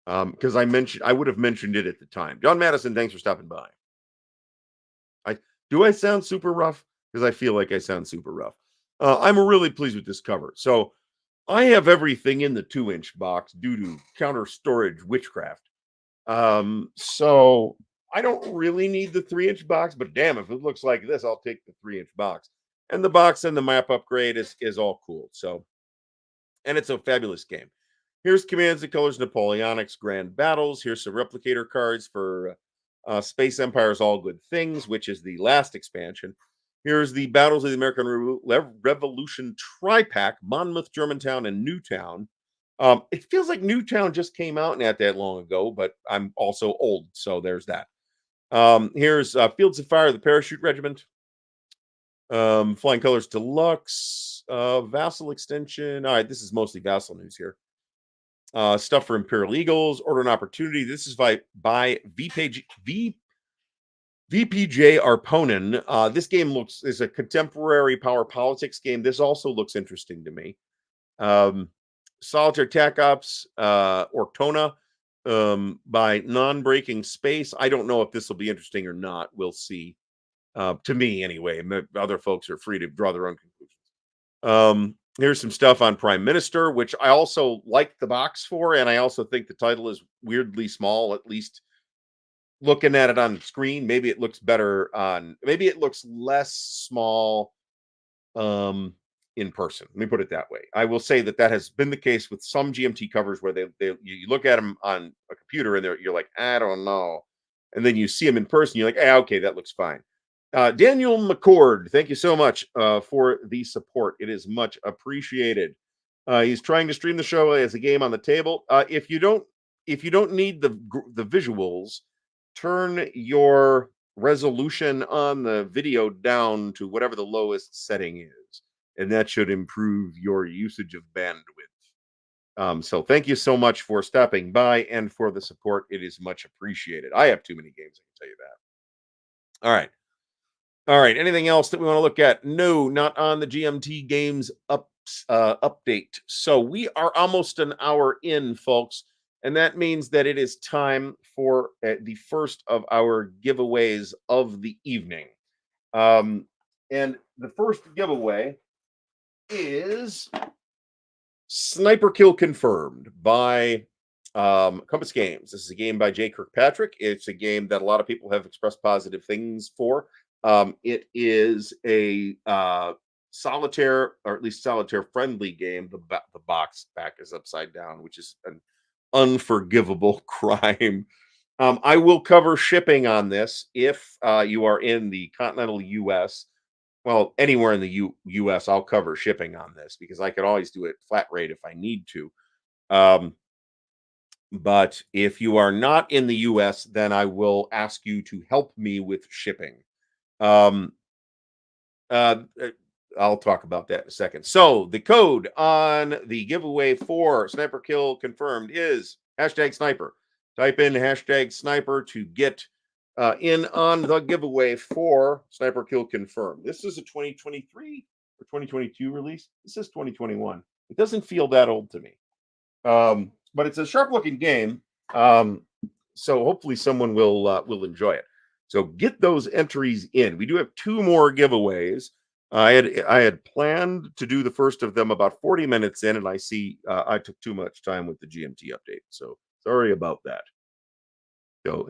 Because I would have mentioned it at the time. John Madison, thanks for stopping by. Do I sound super rough? Because I feel like I sound super rough. I'm really pleased with this cover. So I have everything in the 2-inch box due to counter storage witchcraft. So I don't really need the 3-inch box, but damn, if it looks like this, I'll take the 3-inch box. And the box and the map upgrade is all cool. So, and it's a fabulous game. Here's Commands and Colors Napoleonics Grand Battles. Here's some replicator cards for Space Empire's All Good Things, which is the last expansion. Here's the Battles of the American Revolution Tri-Pack, Monmouth, Germantown, and Newtown. It feels like Newtown just came out not that long ago, but I'm also old, so there's that. Here's Fields of Fire, the Parachute Regiment. Flying Colors Deluxe, Vassal Extension. All right, this is mostly Vassal news here. Stuff for Imperial Eagles, Order and Opportunity. This is by VPJ Arponen. This game is a contemporary power politics game. This also looks interesting to me. Solitaire Tac Ops, Ortona, by Non-Breaking Space. I don't know if this will be interesting or not. We'll see. To me, anyway. Other folks are free to draw their own conclusions. Here's some stuff on Prime Minister, which I also like the box for, and I also think the title is weirdly small, at least looking at it on screen. Maybe it looks better maybe it looks less small in person. Let me put it that way. I will say that has been the case with some GMT covers where you look at them on a computer and you're like, I don't know, and then you see them in person, you're like, okay, that looks fine. Daniel McCord, thank you so much for the support. It is much appreciated. He's trying to stream the show as a game on the table. If you don't need the visuals, turn your resolution on the video down to whatever the lowest setting is, and that should improve your usage of bandwidth. So thank you so much for stopping by and for the support. It is much appreciated. I have too many games, I can tell you that. All right. All right. Anything else that we want to look at? No, not on the GMT Games update. So we are almost an hour in, folks, and that means that it is time for the first of our giveaways of the evening. And the first giveaway is Sniper Kill Confirmed by Compass Games. This is a game by Jay Kirkpatrick. It's a game that a lot of people have expressed positive things for. It is a solitaire, or at least solitaire friendly game. The box back is upside down, which is an unforgivable crime. I will cover shipping on this if you are in the continental US. Well, anywhere in the US, I'll cover shipping on this because I could always do it flat rate if I need to. But if you are not in the US, then I will ask you to help me with shipping. Um, uh, uh, I'll talk about that in a second. So the code on the giveaway for Sniper Kill Confirmed is #sniper. Type in #sniper to get in on the giveaway for Sniper Kill Confirmed. This is a 2023 or 2022 release. This is 2021. It doesn't feel that old to me. But it's a sharp-looking game. So hopefully someone will enjoy it. So get those entries in. We do have 2 more giveaways. I had planned to do the first of them about 40 minutes in, and I see I took too much time with the GMT update. So sorry about that. So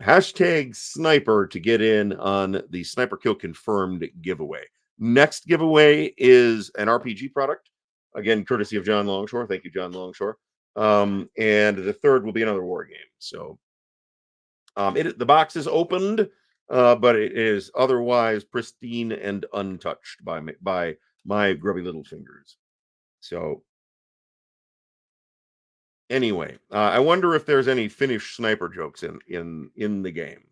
#sniper to get in on the Sniper Kill Confirmed giveaway. Next giveaway is an RPG product. Again, courtesy of John Longshore. Thank you, John Longshore. And the third will be another war game. So the box is opened, but it is otherwise pristine and untouched by my grubby little fingers. So anyway, I wonder if there's any Finnish sniper jokes in the game.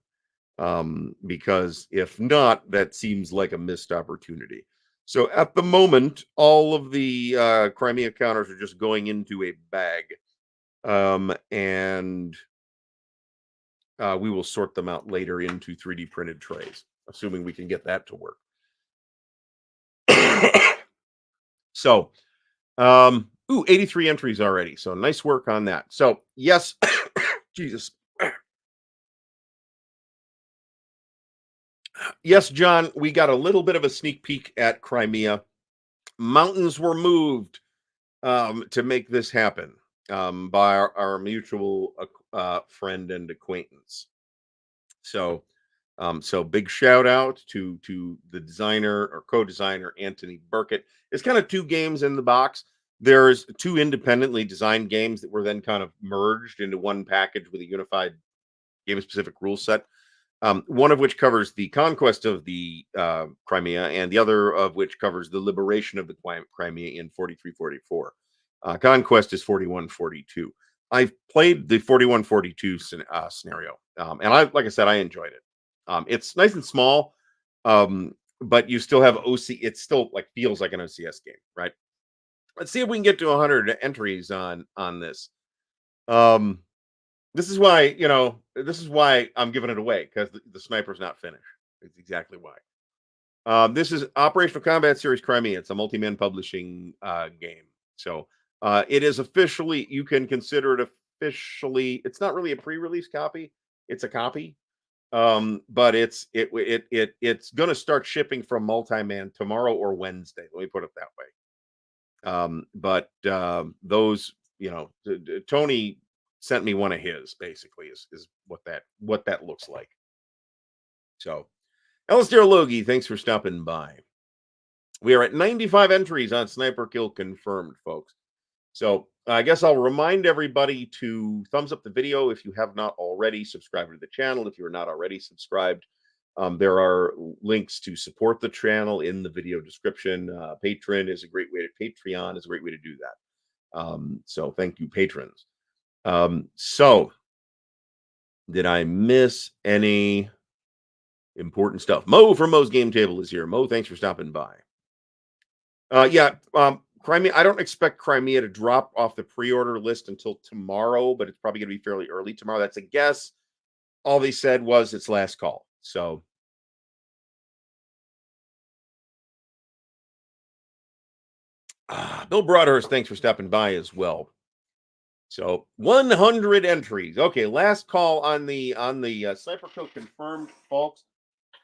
Because if not, that seems like a missed opportunity. So at the moment, all of the Crimea counters are just going into a bag. And we will sort them out later into 3D printed trays, assuming we can get that to work. So, 83 entries already. So nice work on that. So yes, Jesus. Yes, John, we got a little bit of a sneak peek at Crimea. Mountains were moved to make this happen by our mutual friend and acquaintance. So, so big shout out to the designer or co-designer Anthony Burkett. It's kind of 2 games in the box. There's 2 independently designed games that were then kind of merged into one package with a unified game-specific rule set. One of which covers the conquest of the Crimea, and the other of which covers the liberation of the Crimea in 43-44. Conquest is 41-42. I've played the 41-42 scenario, and like I said, I enjoyed it. It's nice and small, but you still have OC. It still feels like an OCS game, right? Let's see if we can get to 100 entries on this. This is why, this is why I'm giving it away, because the sniper's not finished. It's exactly why. This is Operational Combat Series Crimea. It's a multi-man publishing game. So it is officially, you can consider it officially, it's not really a pre-release copy. It's a copy. But it's going to start shipping from multi-man tomorrow or Wednesday. Let me put it that way. But those, Tony sent me one of his, basically, is what that looks like. So Alistair Logie, thanks for stopping by. We are at 95 entries on Sniper Kill Confirmed, folks. So I guess I'll remind everybody to thumbs up the video if you have not already. Subscribe to the channel if you're not already subscribed. There are links to support the channel in the video description. Patreon is a great way to do that. So thank you, patrons. So did I miss any important stuff? Mo from Mo's Game Table is here. Mo, thanks for stopping by. Yeah, Crimea. I don't expect Crimea to drop off the pre-order list until tomorrow, but it's probably going to be fairly early tomorrow. That's a guess. All they said was it's last call. So Bill Broadhurst, thanks for stopping by as well. So 100 entries. Okay, last call on the Sniper Kill Confirmed, folks.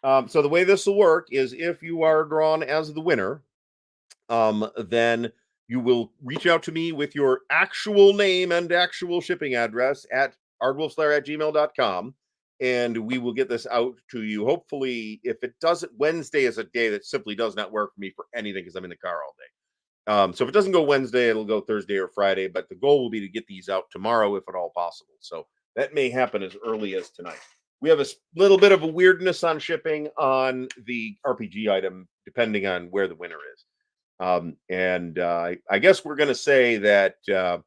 So the way this will work is if you are drawn as the winner, then you will reach out to me with your actual name and actual shipping address at ardwulfslair@gmail.com, and we will get this out to you. Hopefully, if it doesn't, Wednesday is a day that simply does not work for me for anything because I'm in the car all day. So if it doesn't go Wednesday, it'll go Thursday or Friday, but the goal will be to get these out tomorrow if at all possible. So that may happen as early as tonight. We have a little bit of a weirdness on shipping on the RPG item, depending on where the winner is. I guess we're going to say that I'll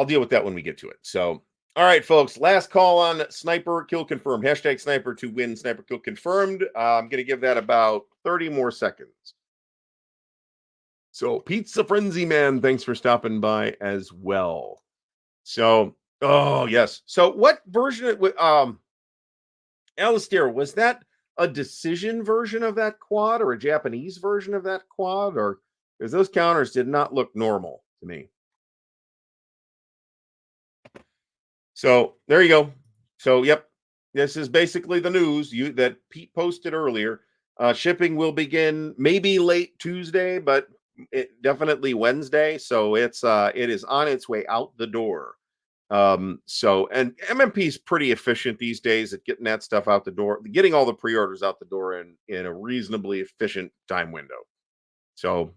deal with that when we get to it. So, all right, folks, last call on Sniper Kill Confirmed. Hashtag Sniper to win Sniper Kill Confirmed. I'm going to give that about 30 more seconds. So, Pizza Frenzy Man, thanks for stopping by as well. So, oh yes. So, what version? Alistair, was that a decision version of that quad or a Japanese version of that quad? Or because those counters did not look normal to me. So there you go. So yep, this is basically the news that Pete posted earlier. Shipping will begin maybe late Tuesday, but definitely Wednesday. So it is on its way out the door. So and MMP is pretty efficient these days at getting that stuff out the door, getting all the pre-orders out the door in a reasonably efficient time window. So,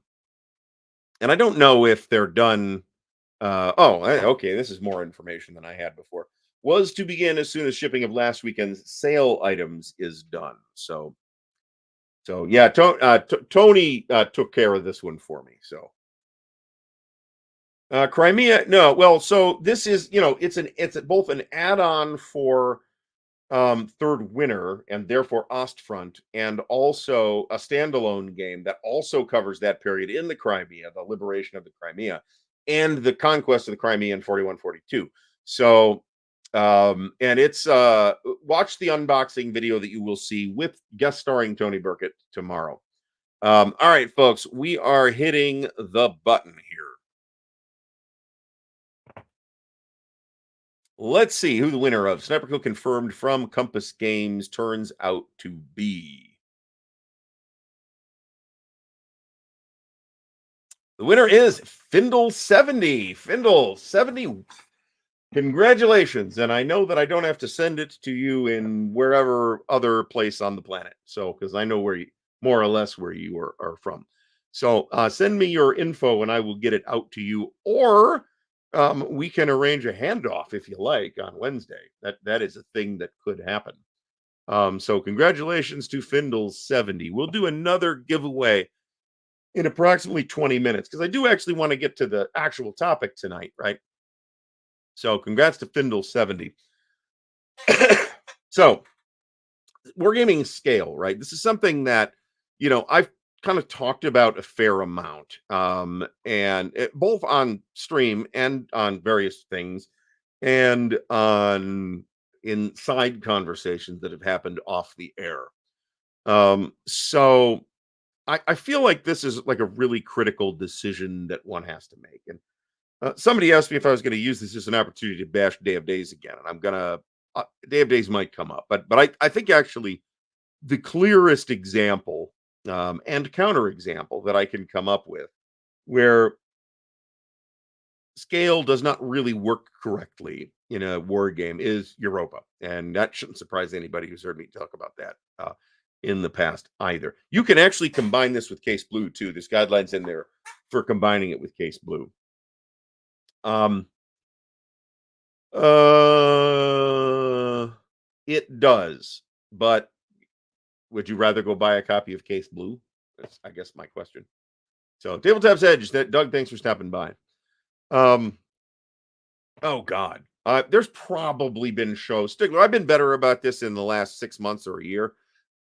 and I don't know if they're done. Okay, this is more information than I had before. Was to begin as soon as shipping of last weekend's sale items is done. So yeah, Tony took care of this one for me. So. Crimea, no. Well, so this is, it's both an add-on for Third Winter and therefore Ostfront, and also a standalone game that also covers that period in the Crimea, the liberation of the Crimea, and the conquest of the Crimea in 41-42. So, and it's watch the unboxing video that you will see with guest starring Tony Burkett tomorrow. All right, folks, we are hitting the button here. Let's see who the winner of Sniper Kill Confirmed from Compass Games turns out to be. The winner is Findle70. Findle70, congratulations. And I know that I don't have to send it to you in wherever other place on the planet. So, because I know where you, more or less where you are from. So send me your info and I will get it out to you. Or we can arrange a handoff if you like on Wednesday. That is a thing that could happen. So congratulations to Findle70. We'll do another giveaway in approximately 20 minutes because I do actually want to get to the actual topic tonight, right? So congrats to Findle70. So Wargaming scale, right? This is something that, I've kind of talked about a fair amount, and both on stream and on various things, and on in side conversations that have happened off the air. So I feel like this is like a really critical decision that one has to make. And somebody asked me if I was going to use this as an opportunity to bash Day of Days again, and I'm gonna Day of Days might come up, but I think actually the clearest example and counterexample that I can come up with where scale does not really work correctly in a war game is Europa, and that shouldn't surprise anybody who's heard me talk about that in the past either. You can actually combine this with Case Blue too. There's guidelines in there for combining it with Case Blue. Um, it does, but would you rather go buy a copy of Case Blue? That's, I guess, my question. So, Tabletop's Edge. That Doug, thanks for stopping by. Um, oh God, there's probably been shows. Stigler, I've been better about this in the last 6 months or a year,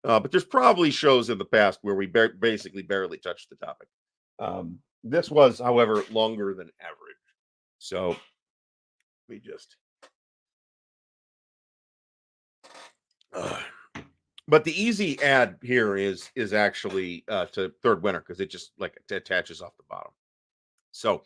but there's probably shows in the past where we basically barely touched the topic. This was, however, longer than average. So, let me just. But the easy add here is actually to Third Winter because it just like it attaches off the bottom. So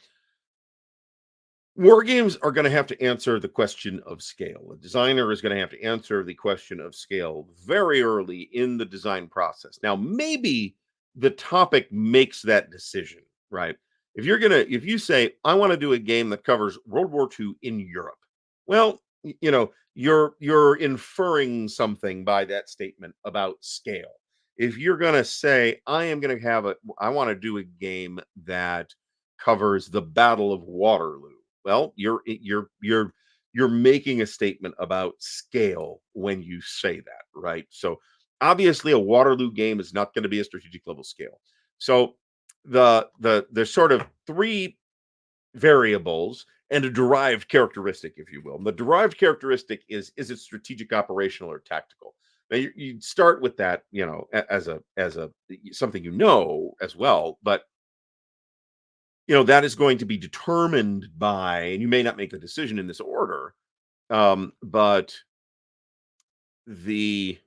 war games are going to have to answer the question of scale. A designer is going to have to answer the question of scale very early in the design process. Now, maybe the topic makes that decision, right? If you say, I want to do a game that covers World War II in Europe, well, you're inferring something by that statement about scale. If you're going to say, I want to do a game that covers the Battle of Waterloo, well, you're making a statement about scale when you say that, right? So obviously a Waterloo game is not going to be a strategic level scale. So there's sort of three variables and a derived characteristic, if you will. And the derived characteristic is it strategic, operational, or tactical? Now you start with that, as a something as well, but that is going to be determined by, and you may not make the decision in this order, but this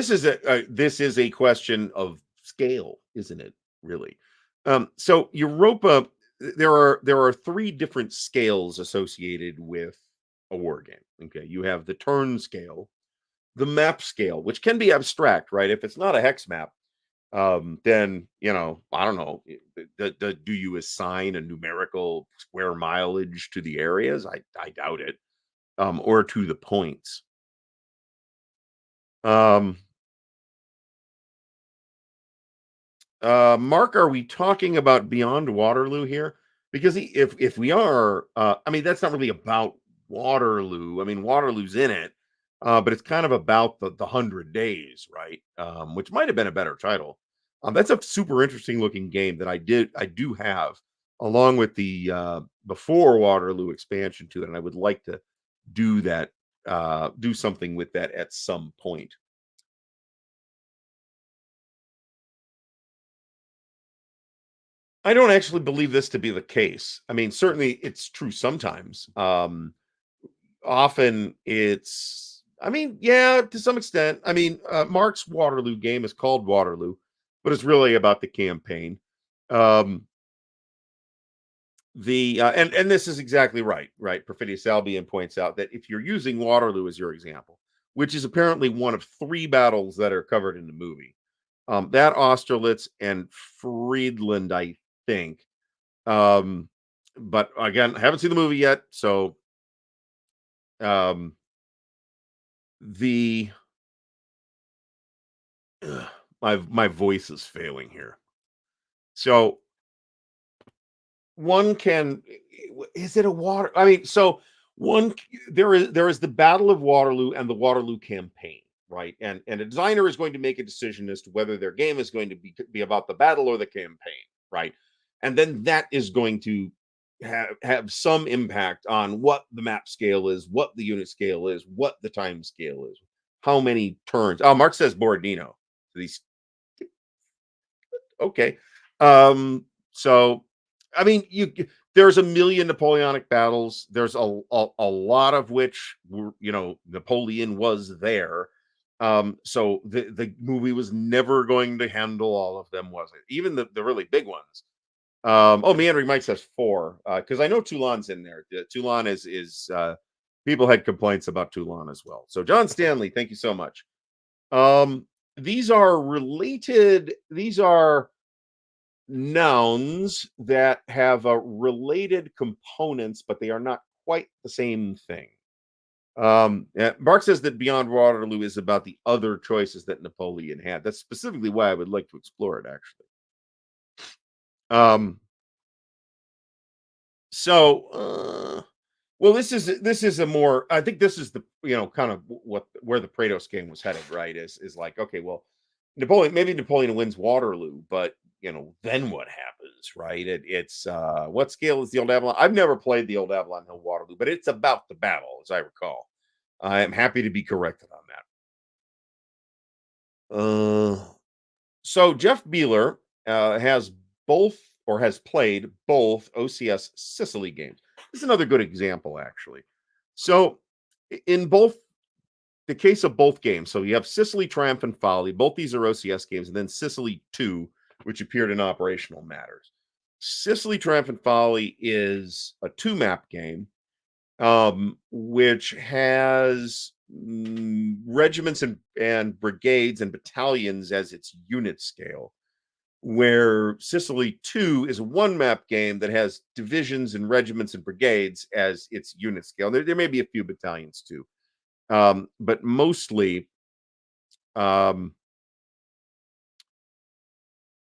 is a question of scale, isn't it? Really. So Europa, there are three different scales associated with a war game. Okay, you have the turn scale, the map scale, which can be abstract, right? If it's not a hex map, then I don't know. Do you assign a numerical square mileage to the areas? I doubt it. Or to the points. Mark, are we talking about Beyond Waterloo here? Because if we are, I mean, that's not really about Waterloo. I mean, Waterloo's in it, but it's kind of about the 100 days, right? Which might have been a better title. That's a super interesting looking game that I do have, along with the before Waterloo expansion to it, and I would like to do that, do something with that at some point. I don't actually believe this to be the case. I mean, certainly it's true sometimes. Often it's, I mean, yeah, to some extent. I mean, Mark's Waterloo game is called Waterloo, but it's really about the campaign. Um, and this is exactly right, right? Perfidious Albion points out that if you're using Waterloo as your example, which is apparently one of three battles that are covered in the movie, that Austerlitz and Friedland, I think. But again, I haven't seen the movie yet, so um the my voice is failing here. So one can, is it a water? I mean, so one, there is the Battle of Waterloo and the Waterloo campaign, right? And a designer is going to make a decision as to whether their game is going to be about the battle or the campaign, right? And then that is going to have some impact on what the map scale is, what the unit scale is, what the time scale is, how many turns. Oh, Mark says Borodino. These, okay. So I mean, there's a million Napoleonic battles. There's a lot of which were, Napoleon was there. So the movie was never going to handle all of them, was it? Even the really big ones. Oh, Meandering Mike says 4, because I know Toulon's in there. Toulon is people had complaints about Toulon as well. So John Stanley, thank you so much. These are related. These are nouns that have related components, but they are not quite the same thing. Mark says that Beyond Waterloo is about the other choices that Napoleon had. That's specifically why I would like to explore it, actually. Um, well, this is a more. I think this is the kind of what where the Praetos game was headed, right? Is like, okay, well, Napoleon wins Waterloo, but then what happens, right? It's what scale is the old Avalon? I've never played the old Avalon Hill Waterloo, but it's about the battle, as I recall. I am happy to be corrected on that. So Jeff Beeler has both or has played both OCS Sicily games. This is another good example, actually. So in both the case of both games, so you have Sicily Triumph and Folly. Both these are OCS games, and then Sicily 2, which appeared in Operational Matters. Sicily Triumph and Folly is a 2-map game, which has regiments and brigades and battalions as its unit scale, where Sicily 2 is a 1-map game that has divisions and regiments and brigades as its unit scale. There may be a few battalions too, but mostly um,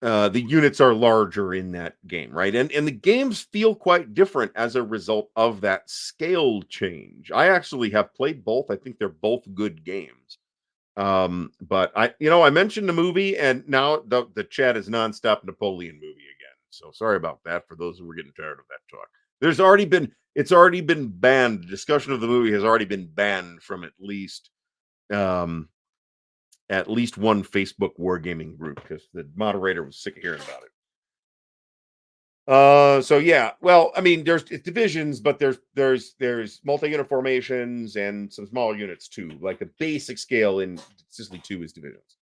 the units are larger in that game, right? And the games feel quite different as a result of that scale change. I actually have played both. I think they're both good games. But I mentioned the movie, and now the chat is nonstop Napoleon movie again. So sorry about that for those who were getting tired of that talk. It's already been banned. The discussion of the movie has already been banned from um at least one Facebook wargaming group because the moderator was sick of hearing about it. So yeah, well, I mean, it's divisions, but there's multi-unit formations and some smaller units too. Like the basic scale in Sicily 2 is divisions.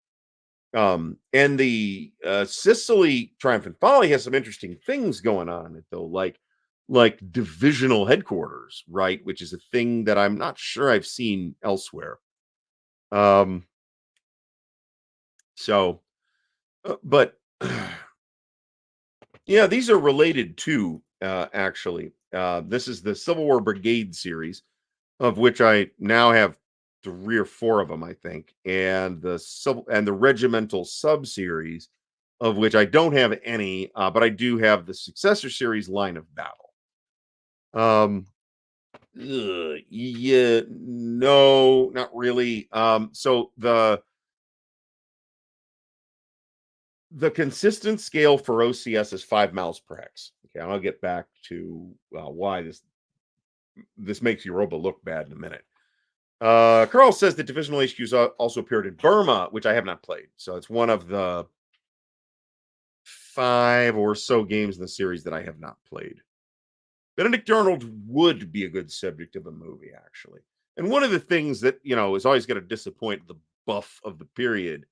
And the Sicily Triumph and Folly has some interesting things going on in it though, like divisional headquarters, right? Which is a thing that I'm not sure I've seen elsewhere. Um, so, but yeah, these are related too. Actually, this is the Civil War Brigade series, of which I now have 3 or 4 of them, I think, and the regimental sub series, of which I don't have any, but I do have the successor series Line of Battle. Yeah, no, not really. So the consistent scale for OCS is 5 miles per hex. Okay, and I'll get back to why this makes Europa look bad in a minute. Carl says that Divisional HQs also appeared in Burma, which I have not played. So it's one of the 5 or so games in the series that I have not played. Benedict Arnold would be a good subject of a movie, actually. And one of the things that, is always going to disappoint the buff of the period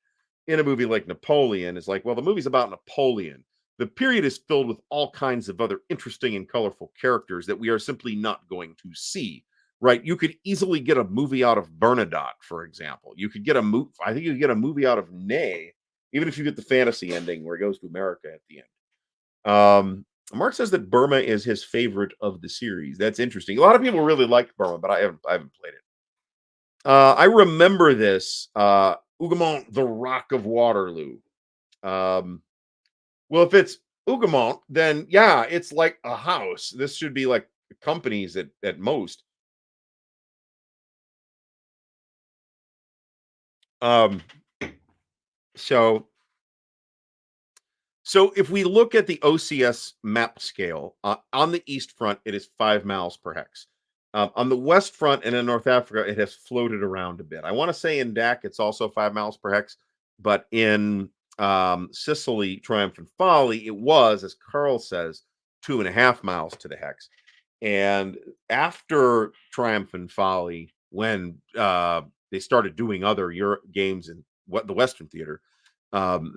in a movie like Napoleon is like, well, the movie's about Napoleon. The period is filled with all kinds of other interesting and colorful characters that we are simply not going to see, right? You could easily get a movie out of Bernadotte, for example. You could get I think you could get a movie out of Ney, even if you get the fantasy ending where he goes to America at the end. Mark says that Burma is his favorite of the series. That's interesting. A lot of people really like Burma, but I haven't played it. I remember this. Hougoumont, the Rock of Waterloo. Um, well, if it's Hougoumont, then yeah, it's like a house. This should be like companies at most. Um, so if we look at the OCS map scale, on the east front, it is 5 miles per hex. On the west front and in North Africa, it has floated around a bit. I want to say in DAC, it's also 5 miles per hex, but in Sicily, Triumph and Folly, it was, as Carl says, 2.5 miles to the hex. And after Triumph and Folly, when they started doing other Europe games in the Western theater,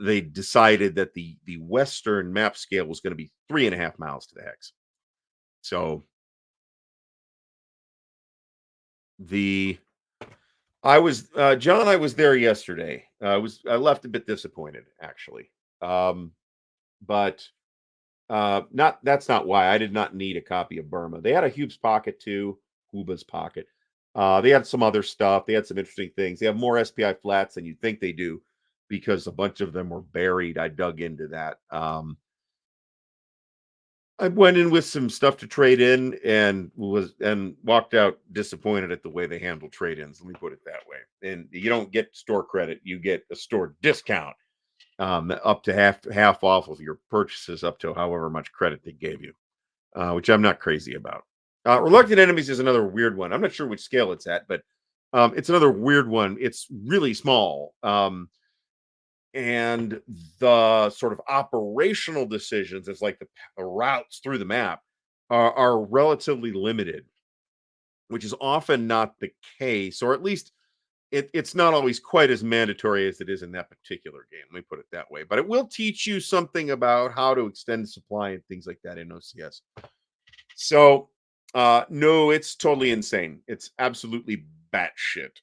they decided that the Western map scale was going to be 3.5 miles to the hex. So the I was John. I was there yesterday. I left a bit disappointed, actually. Um, but not that's not why. I did not need a copy of Burma. They had a Hube's Pocket too, Huba's Pocket. They had some other stuff. They had some interesting things. They have more SPI flats than you'd think they do because a bunch of them were buried. I dug into that. I went in with some stuff to trade in and walked out disappointed at the way they handle trade-ins. Let me put it that way. And you don't get store credit, you get a store discount, up to half off of your purchases up to however much credit they gave you, which I'm not crazy about. Reluctant Enemies is another weird one. I'm not sure which scale it's at, but it's another weird one. It's really small. And the sort of operational decisions, it's like the routes through the map are relatively limited, which is often not the case, or at least it's not always quite as mandatory as it is in that particular game. Let me put it that way. But it will teach you something about how to extend supply and things like that in OCS. So, no, it's totally insane. It's absolutely batshit.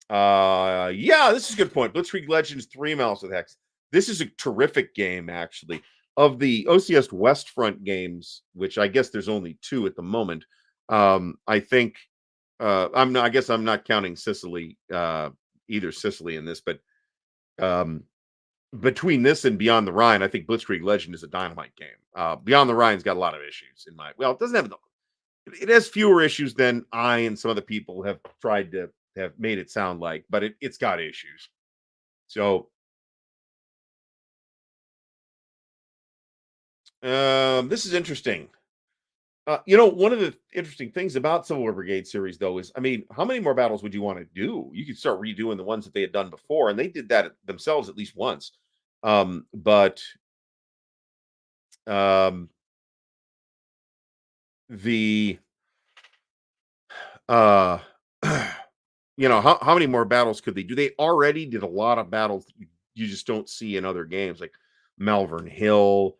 Yeah, this is a good point. Blitzkrieg Legends 3 Mouse with Hex. This is a terrific game, actually. Of the OCS West Front games, which I guess there's only two at the moment. I think I guess I'm not counting Sicily, either Sicily in this, but um between this and Beyond the Rhine, I think Blitzkrieg Legend is a dynamite game. Beyond the Rhine's got a lot of issues in my well, it doesn't have it has fewer issues than I and some other people have tried to have made it sound like, but it's got issues. So this is interesting. One of the interesting things about Civil War Brigade series, though, is I mean, how many more battles would you want to do? You could start redoing the ones that they had done before, and they did that themselves at least once. But um, the uh, how many more battles could they do? They already did a lot of battles that you just don't see in other games, like Malvern Hill,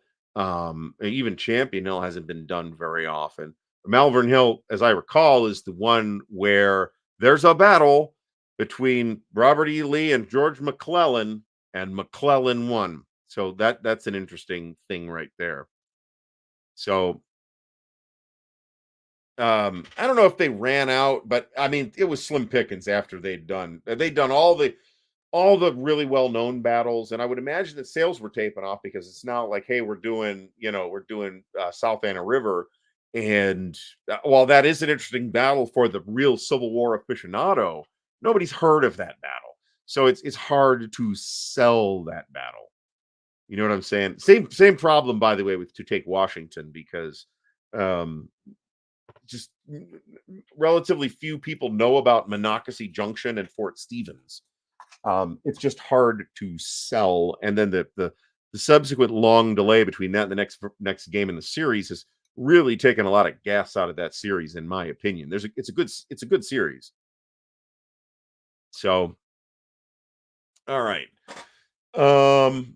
even Champion Hill hasn't been done very often. Malvern Hill, as I recall, is the one where there's a battle between Robert E. Lee and George McClellan, and McClellan won. So that's an interesting thing right there. So I don't know if they ran out, but I mean, it was slim pickings after they'd done all the really well-known battles, and I would imagine that sales were taping off because it's not like, hey, we're doing South Anna River, and while that is an interesting battle for the real Civil War aficionado, nobody's heard of that battle, so it's hard to sell that battle. You know what I'm saying? Same problem, by the way, with To Take Washington, because um, just relatively few people know about Monocacy Junction and Fort Stevens. It's just hard to sell, and then the subsequent long delay between that and the next game in the series has really taken a lot of gas out of that series, in my opinion. It's a good series. So, all right. Um.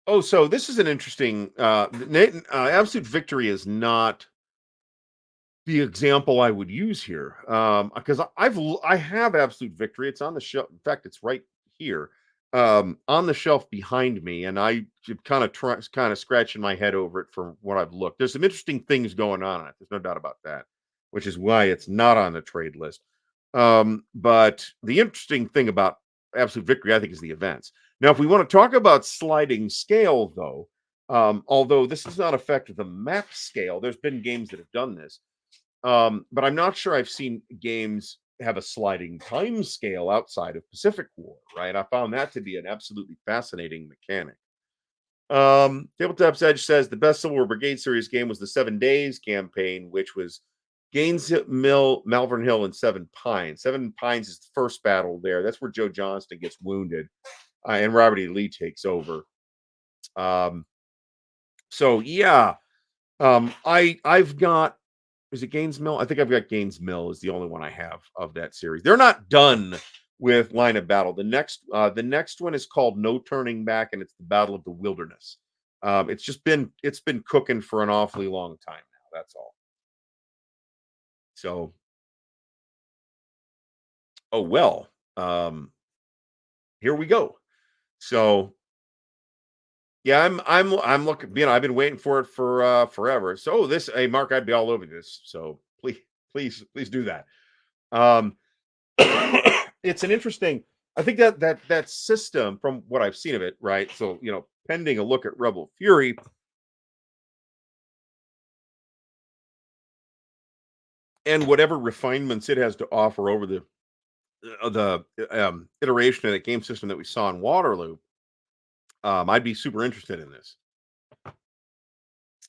Oh, so this is an interesting. Absolute Victory is not the example I would use here, because I have Absolute Victory. It's on the shelf. In fact, it's right here, on the shelf behind me, and I kind of scratching my head over it from what I've looked. There's some interesting things going on it. There's no doubt about that, which is why it's not on the trade list. But the interesting thing about Absolute Victory, I think, is the events. Now, if we want to talk about sliding scale, though, although this does not affect the map scale, there's been games that have done this, but I'm not sure I've seen games have a sliding time scale outside of Pacific War, right? I found that to be an absolutely fascinating mechanic. Tabletop's Edge says the best Civil War Brigade series game was the 7 Days campaign, which was Gaines Mill, Malvern Hill, and Seven Pines. Seven Pines is the first battle there. That's where Joe Johnston gets wounded, and Robert E. Lee takes over. Um, so yeah, I've got, is it Gaines Mill? I think I've got Gaines Mill is the only one I have of that series. They're not done with Line of Battle. The next one is called No Turning Back, and it's the Battle of the Wilderness. It's been cooking for an awfully long time now. That's all. So, oh well. here we go. So yeah, I'm looking. I've been waiting for it for forever. So this, hey Mark, I'd be all over this. So please do that. Um, it's an interesting. I think that system, from what I've seen of it, right? So pending a look at Rebel Fury and whatever refinements it has to offer over the iteration of the game system that we saw in Waterloo, I'd be super interested in this.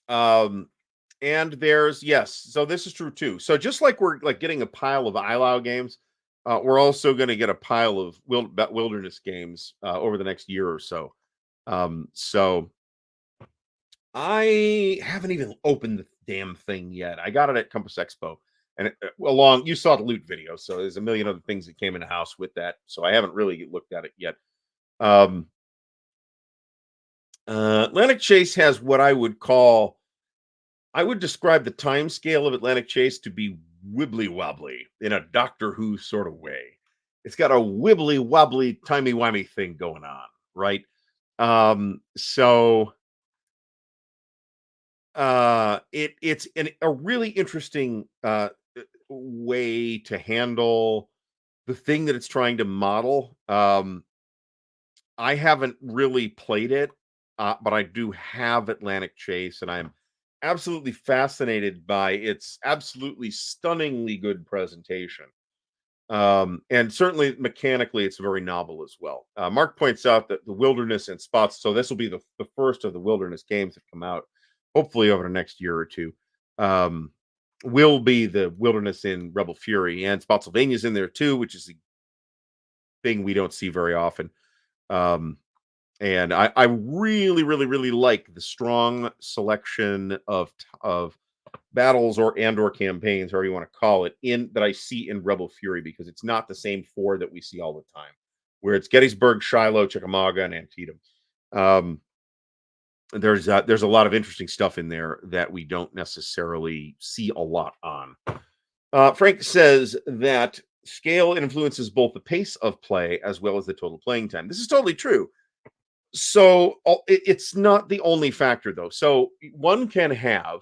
Um, and there's yes, so this is true too. So just like we're like getting a pile of ILAO games, we're also going to get a pile of wilderness games over the next year or so. So I haven't even opened the damn thing yet. I got it at Compass Expo, and along you saw the loot video, so there's a million other things that came in the house with that. So I haven't really looked at it yet. Um, Atlantic Chase has what I would describe the time scale of Atlantic Chase to be wibbly wobbly in a Doctor Who sort of way. It's got a wibbly wobbly timey wimey thing going on, right? So it's a really interesting way to handle the thing that it's trying to model. I haven't really played it, but I do have Atlantic Chase, and I'm absolutely fascinated by its absolutely stunningly good presentation. And certainly mechanically, it's very novel as well. Mark points out that the wilderness and spots, so this will be the first of the wilderness games that come out, hopefully over the next year or two. Um, will be the wilderness in Rebel Fury, and Spotsylvania's in there too, which is a thing we don't see very often. Um, and I really, really, really like the strong selection of battles or campaigns, however you want to call it, in that I see in Rebel Fury, because it's not the same four that we see all the time, where it's Gettysburg, Shiloh, Chickamauga, and Antietam. Um, there's a lot of interesting stuff in there that we don't necessarily see a lot on. Frank says that scale influences both the pace of play as well as the total playing time. This is totally true. So it's not the only factor, though. So one can have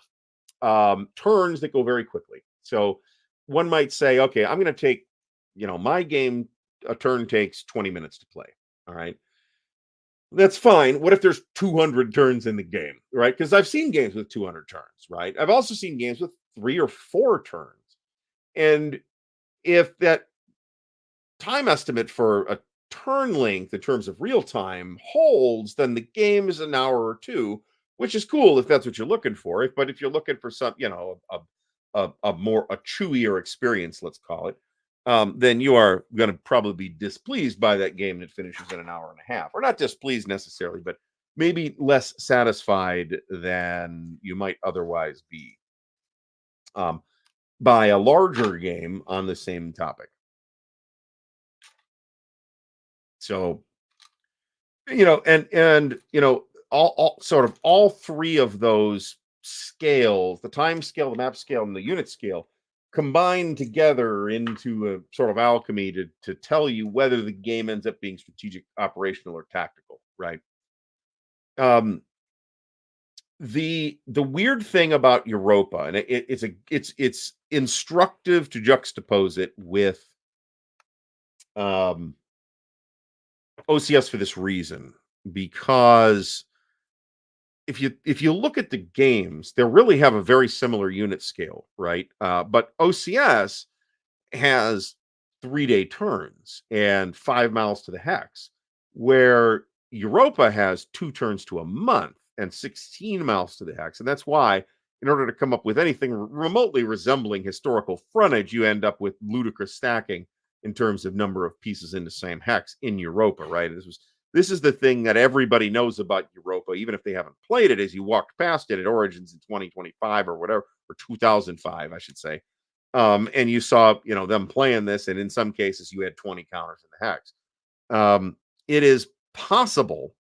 turns that go very quickly. So one might say, okay, I'm going to take, my game, a turn takes 20 minutes to play. All right. That's fine. What if there's 200 turns in the game, right? Because I've seen games with 200 turns, right? I've also seen games with 3 or 4 turns. And if that time estimate for a turn length in terms of real time holds, then the game is an hour or two, which is cool if that's what you're looking for. But if you're looking for some, a more a chewier experience, let's call it, then you are going to probably be displeased by that game that finishes in an hour and a half, or not displeased necessarily, but maybe less satisfied than you might otherwise be by a larger game on the same topic. So all sort of all three of those scales, the time scale, the map scale, and the unit scale, combine together into a sort of alchemy to tell you whether the game ends up being strategic, operational, or tactical, right? um the weird thing about Europa, and it's instructive to juxtapose it with um OCS for this reason, because if you look at the games, they really have a very similar unit scale, right? But OCS has 3-day turns and 5 miles to the hex, where Europa has 2 turns to a month and 16 miles to the hex. And that's why, in order to come up with anything remotely resembling historical frontage, you end up with ludicrous stacking in terms of number of pieces in the same hex in Europa, right? This is the thing that everybody knows about Europa, even if they haven't played it, as you walked past it at Origins in 2025 or whatever, or 2005, I should say. And you saw, them playing this, and in some cases you had 20 counters in the hex. It is possible,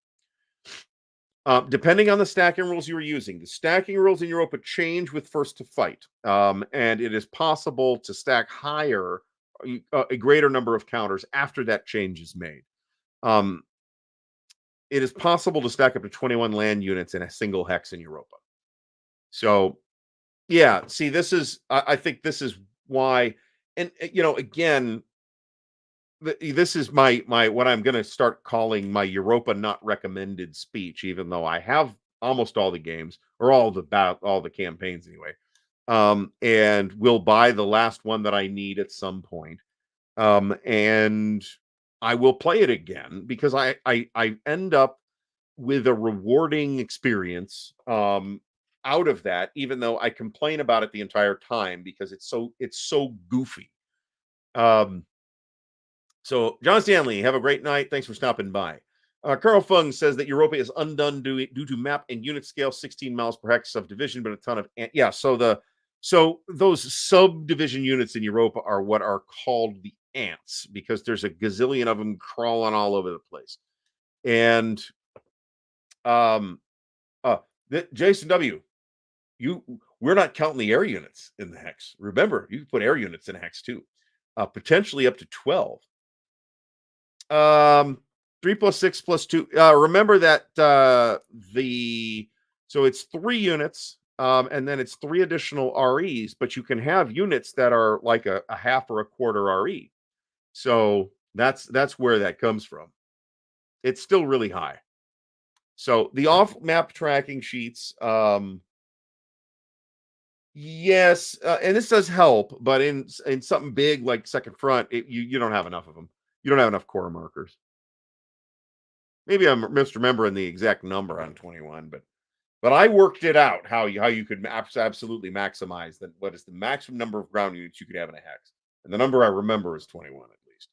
depending on the stacking rules you were using. The stacking rules in Europa change with first to fight, and it is possible to stack higher, a greater number of counters after that change is made. Um, it is possible to stack up to 21 land units in a single hex in Europa. So, yeah, see, this is, I think this is why, and again, this is my what I'm going to start calling my Europa not recommended speech, even though I have almost all the games or all the campaigns anyway, and will buy the last one that I need at some point, and I will play it again because I end up with a rewarding experience out of that, even though I complain about it the entire time because it's so goofy. Um, so, John Stanley, have a great night. Thanks for stopping by. Carl Fung says that Europa is undone due to map and unit scale, 16 miles per hex subdivision, but a ton of yeah. So those subdivision units in Europa are what are called the ants because there's a gazillion of them crawling all over the place. And um, uh, Jason W. We're not counting the air units in the hex. Remember, you can put air units in a hex too, potentially up to 12. 3 plus 6 plus 2. Remember that it's 3 units, and then it's 3 additional REs, but you can have units that are like a half or a quarter RE. So that's where that comes from. It's still really high. So the off map tracking sheets, yes, and this does help, but in something big like Second Front, you don't have enough of them. You don't have enough core markers. Maybe I'm misremembering the exact number on 21, but I worked it out how you could absolutely maximize what is the maximum number of ground units you could have in a hex, and the number I remember is 21 at least.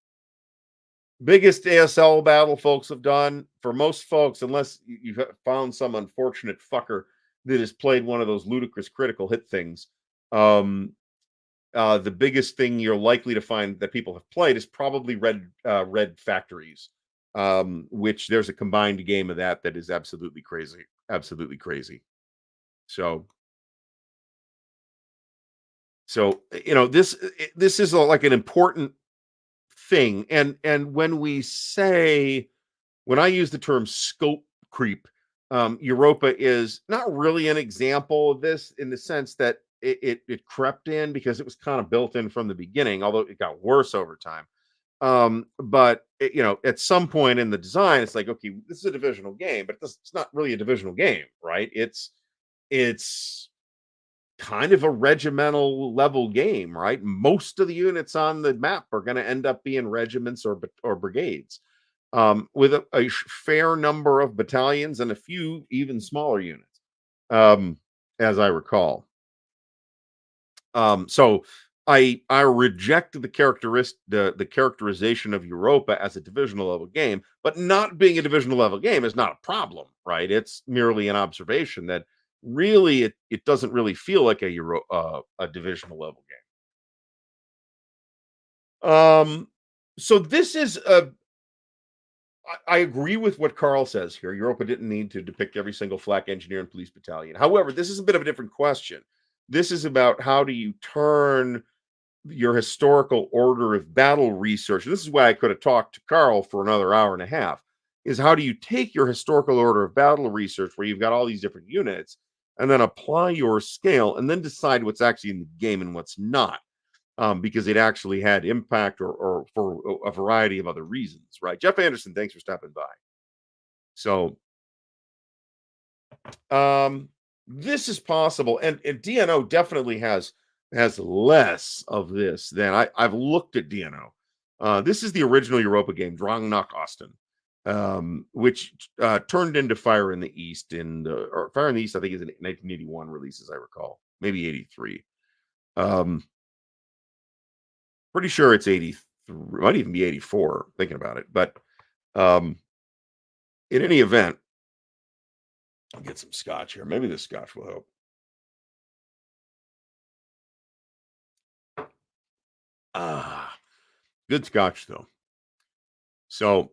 Biggest ASL battle folks have done for most folks, unless you've found some unfortunate fucker that has played one of those ludicrous critical hit things. The biggest thing you're likely to find that people have played is probably Red Factories, which there's a combined game of that is absolutely crazy, absolutely crazy. So this is like an important thing, and when I use the term scope creep, Europa is not really an example of this in the sense that it crept in because it was kind of built in from the beginning, although it got worse over time. But at some point in the design, it's like, okay, this is a divisional game, but it's not really a divisional game, right? It's kind of a regimental level game, right? Most of the units on the map are going to end up being regiments or brigades, with a fair number of battalions and a few even smaller units, as I recall. So I reject the characterization of Europa as a divisional level game, but not being a divisional level game is not a problem, right? It's merely an observation that really it doesn't really feel like a divisional level game. So this is I agree with what Carl says here. Europa didn't need to depict every single flak engineer and police battalion. However, this is a bit of a different question. This is about how do you turn your historical order of battle research. And this is why I could have talked to Carl for another hour and a half. Is how do you take your historical order of battle research, where you've got all these different units, and then apply your scale, and then decide what's actually in the game and what's not, because it actually had impact or for a variety of other reasons, right? Jeff Anderson, thanks for stopping by. So, this is possible, and DNO definitely has less of this than I've looked at DNO. This is the original Europa game, Drangnak Austin, which turned into Fire in the East or Fire in the East. I think is an 1981 release, as I recall, maybe 83. Pretty sure it's 83, might even be 84. Thinking about it, but in any event, I'll get some scotch here. Maybe this scotch will help. Ah, good scotch though. So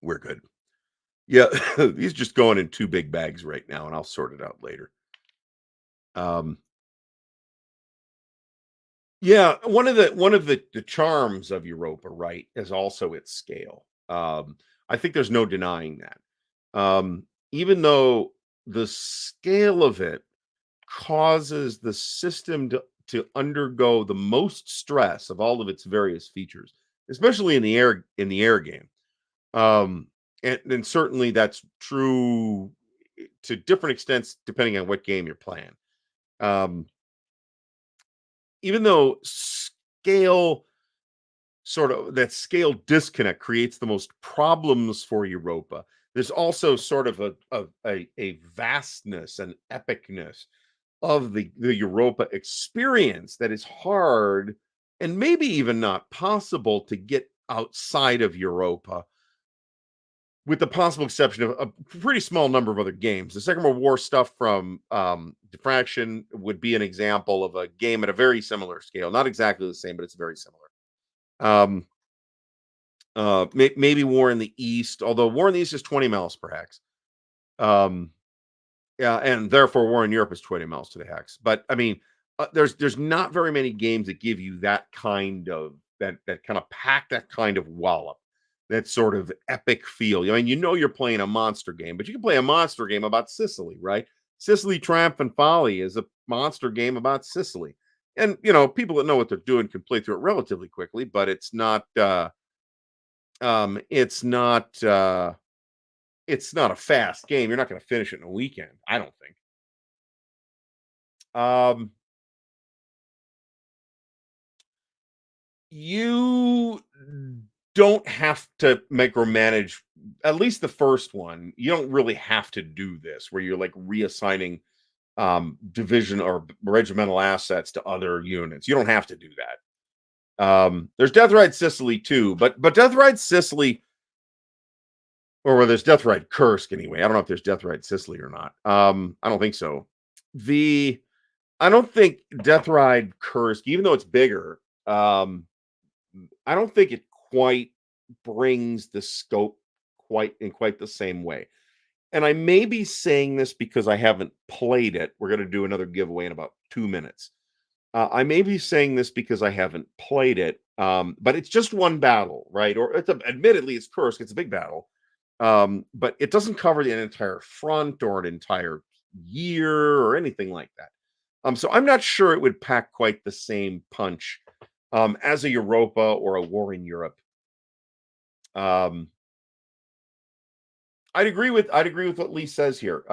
we're good. Yeah, he's just going in 2 big bags right now, and I'll sort it out later. Um, Yeah, one of the charms of Europa, right, is also its scale. I think there's no denying that. Even though the scale of it causes the system to undergo the most stress of all of its various features, especially in the air game. Um, and certainly that's true to different extents depending on what game you're playing. Um, Even though scale disconnect creates the most problems for Europa. There's also sort of a vastness and epicness of the Europa experience that is hard and maybe even not possible to get outside of Europa, with the possible exception of a pretty small number of other games. The Second World War stuff from Diffraction would be an example of a game at a very similar scale. Not exactly the same, but it's very similar. Um, maybe War in the East, although War in the East is 20 miles per hex. Um, yeah, and therefore War in Europe is 20 miles to the hex. But I mean, there's not very many games that give you that kind of pack that kind of wallop, that sort of epic feel. I mean, you're playing a monster game, but you can play a monster game about Sicily, right? Sicily Triumph and Folly is a monster game about Sicily. And people that know what they're doing can play through it relatively quickly, but it's not a fast game. You're not going to finish it in a weekend, I don't think. Um, you don't have to micromanage, at least the first one. You don't really have to do this where you're like reassigning division or regimental assets to other units. You don't have to do that. There's Death Ride Sicily too, but Death Ride Sicily, or where there's Death Ride Kursk anyway. I don't know if there's Death Ride Sicily or not. I don't think so. The I don't think Death Ride Kursk, even though it's bigger, I don't think it quite brings the scope quite the same way. And I may be saying this because I haven't played it. We're going to do another giveaway in about 2 minutes. I may be saying this because I haven't played it, but it's just one battle, right? Or admittedly, it's Kursk. It's a big battle, but it doesn't cover an entire front or an entire year or anything like that. So I'm not sure it would pack quite the same punch as a Europa or a War in Europe. Um, I'd agree with what Lee says here.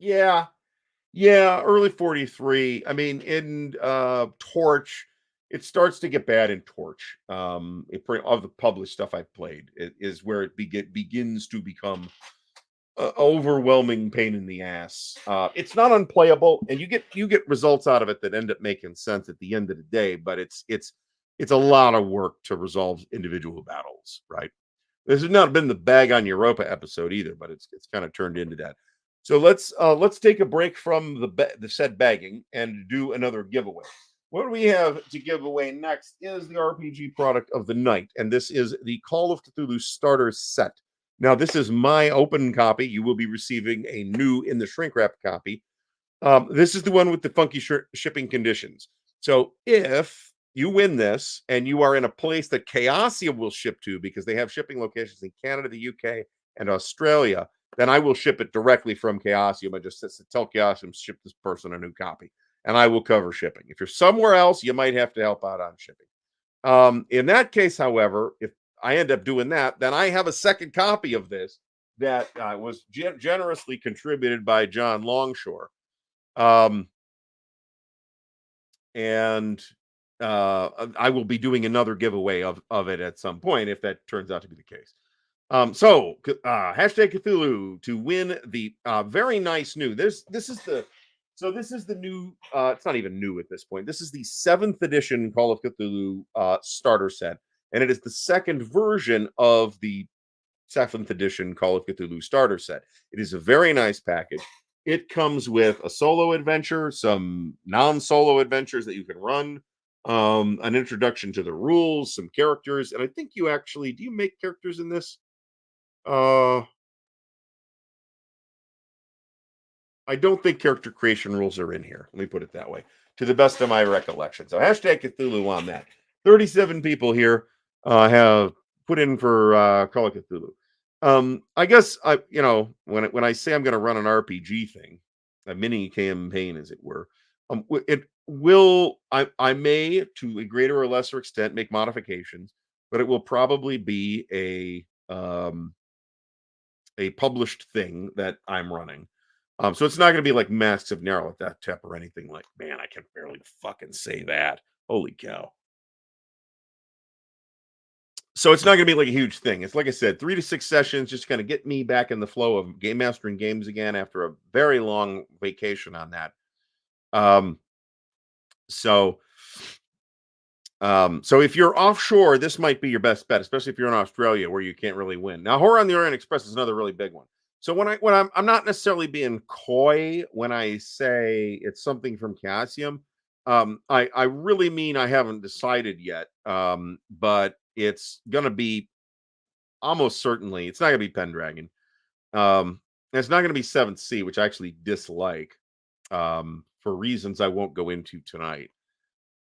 Yeah, yeah, early 43. I mean, in Torch, it starts to get bad in Torch. Of the published stuff I've played, is where it begins to become overwhelming pain in the ass. It's not unplayable, and you get results out of it that end up making sense at the end of the day. But it's a lot of work to resolve individual battles, right? This has not been the bag on Europa episode either, but it's kind of turned into that. So let's take a break from the said bagging and do another giveaway. What we have to give away next is the RPG product of the night, and this is the Call of Cthulhu starter set. Now, this is my open copy. You will be receiving a new in the shrink wrap copy. This is the one with the funky shipping conditions. So if you win this and you are in a place that Chaosia will ship to, because they have shipping locations in Canada, the UK, and Australia, then I will ship it directly from Chaosium. I just tell Chaosium to ship this person a new copy, and I will cover shipping. If you're somewhere else, you might have to help out on shipping. In that case, however, if I end up doing that, then I have a second copy of this that was generously contributed by John Longshore. Um, and I will be doing another giveaway of it at some point if that turns out to be the case. Hashtag Cthulhu to win the very nice new. This is the new. It's not even new at this point. This is the 7th edition Call of Cthulhu starter set, and it is the second version of the 7th edition Call of Cthulhu starter set. It is a very nice package. It comes with a solo adventure, some non-solo adventures that you can run, an introduction to the rules, some characters, and I think do you make characters in this? Uh, I don't think character creation rules are in here. Let me put it that way, to the best of my recollection. So hashtag Cthulhu on that. 37 people here have put in for Call of Cthulhu. I guess when I say I'm going to run an RPG thing, a mini campaign, as it were, it will I may to a greater or lesser extent make modifications, but it will probably be a published thing that I'm running. So it's not going to be like Masks of Nyarlathotep or anything like. Man, I can barely fucking say that. Holy cow! So it's not going to be like a huge thing. It's like I said, 3 to 6 sessions, just kind of get me back in the flow of game mastering games again after a very long vacation on that. Um, so so if you're offshore, this might be your best bet, especially if you're in Australia where you can't really win. Now, Horror on the Orient Express is another really big one. So when I'm not necessarily being coy when I say it's something from Chaosium. I really mean I haven't decided yet. But it's gonna be almost certainly it's not gonna be Pendragon. And it's not gonna be Seventh Sea, which I actually dislike for reasons I won't go into tonight.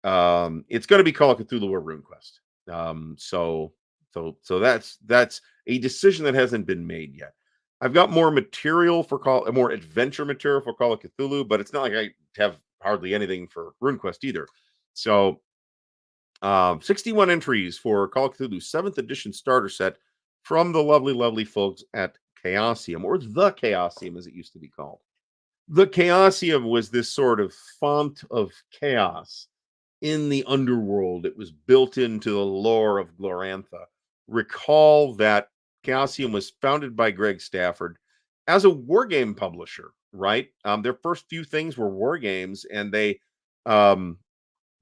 It's going to be Call of Cthulhu or RuneQuest. So that's a decision that hasn't been made yet. I've got more material for more adventure material for Call of Cthulhu, but it's not like I have hardly anything for RuneQuest either. So 61 entries for Call of Cthulhu 7th edition starter set from the lovely folks at Chaosium, or the Chaosium as it used to be called. The Chaosium was this sort of font of chaos in the underworld. It was built into the lore of Glorantha. Recall that Chaosium was founded by Greg Stafford as a wargame publisher, right? Their first few things were war games, and they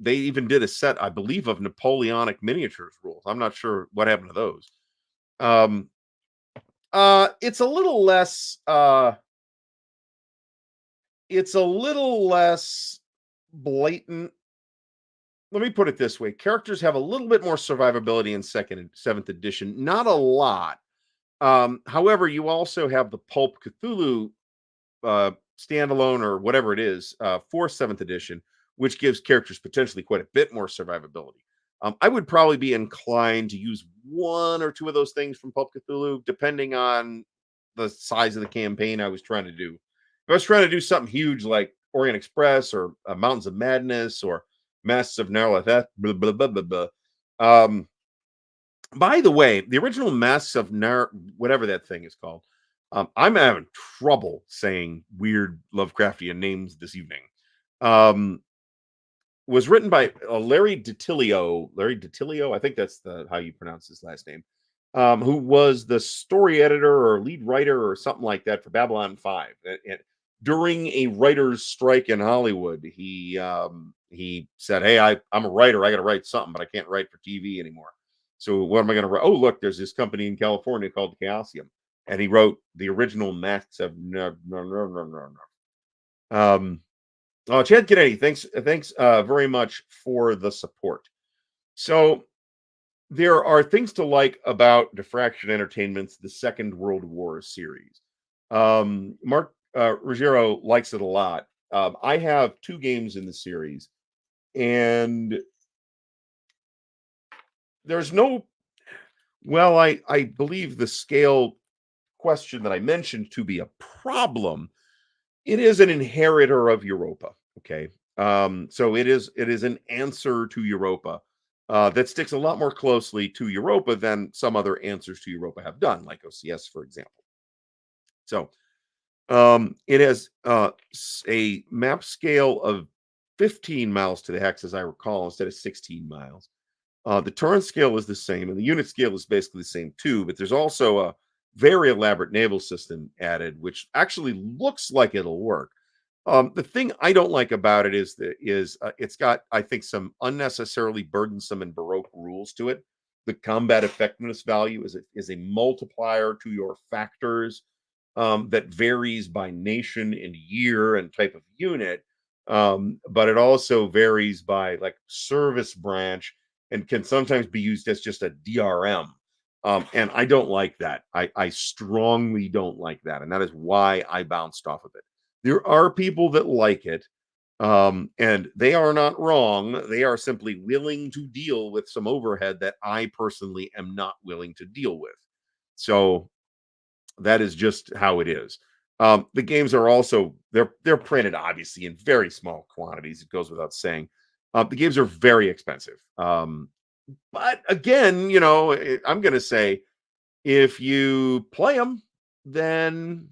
even did a set, I believe, of Napoleonic miniatures rules. I'm not sure what happened to those. It's a little less blatant. Let me put it this way. Characters have a little bit more survivability in second and seventh edition. Not a lot. However, you also have the Pulp Cthulhu standalone or whatever it is for seventh edition, which gives characters potentially quite a bit more survivability. I would probably be inclined to use one or two of those things from Pulp Cthulhu, depending on the size of the campaign I was trying to do. If I was trying to do something huge like Orient Express or Mountains of Madness or Masks of Nyarlathotep, blah, blah, blah, blah, blah. By the way, the original Masks of whatever that thing is called, I'm having trouble saying weird Lovecraftian names this evening. Was written by Larry DiTilio. Larry DiTilio, I think that's how you pronounce his last name. Who was the story editor or lead writer or something like that for Babylon 5. During a writer's strike in Hollywood, he said, "Hey, I'm a writer. I got to write something, but I can't write for TV anymore. So what am I going to write? Oh, look, there's this company in California called Chaosium." And he wrote the original Masks of no. Chad Kennedy, thanks very much for the support. So there are things to like about Diffraction Entertainment's The Second World War series. Mark Ruggiero likes it a lot. I have 2 games in the series, and there's no, well, I believe the scale question that I mentioned to be a problem. It is an inheritor of Europa. Okay. So it is an answer to Europa that sticks a lot more closely to Europa than some other answers to Europa have done, like OCS, for example. So it has a map scale of 15 miles to the hex, as I recall, instead of 16 miles. The turn scale is the same, and the unit scale is basically the same too, but there's also a very elaborate naval system added, which actually looks like it'll work. The thing I don't like about it is it's got, I think, some unnecessarily burdensome and baroque rules to it. The combat effectiveness value is a multiplier to your factors that varies by nation and year and type of unit, but it also varies by like service branch and can sometimes be used as just a DRM. And I don't like that. I strongly don't like that, and that is why I bounced off of it. There are people that like it, and they are not wrong. They are simply willing to deal with some overhead that I personally am not willing to deal with. So that is just how it is. The games are also they're printed obviously in very small quantities. It goes without saying. The games are very expensive. But again, I'm going to say if you play them, then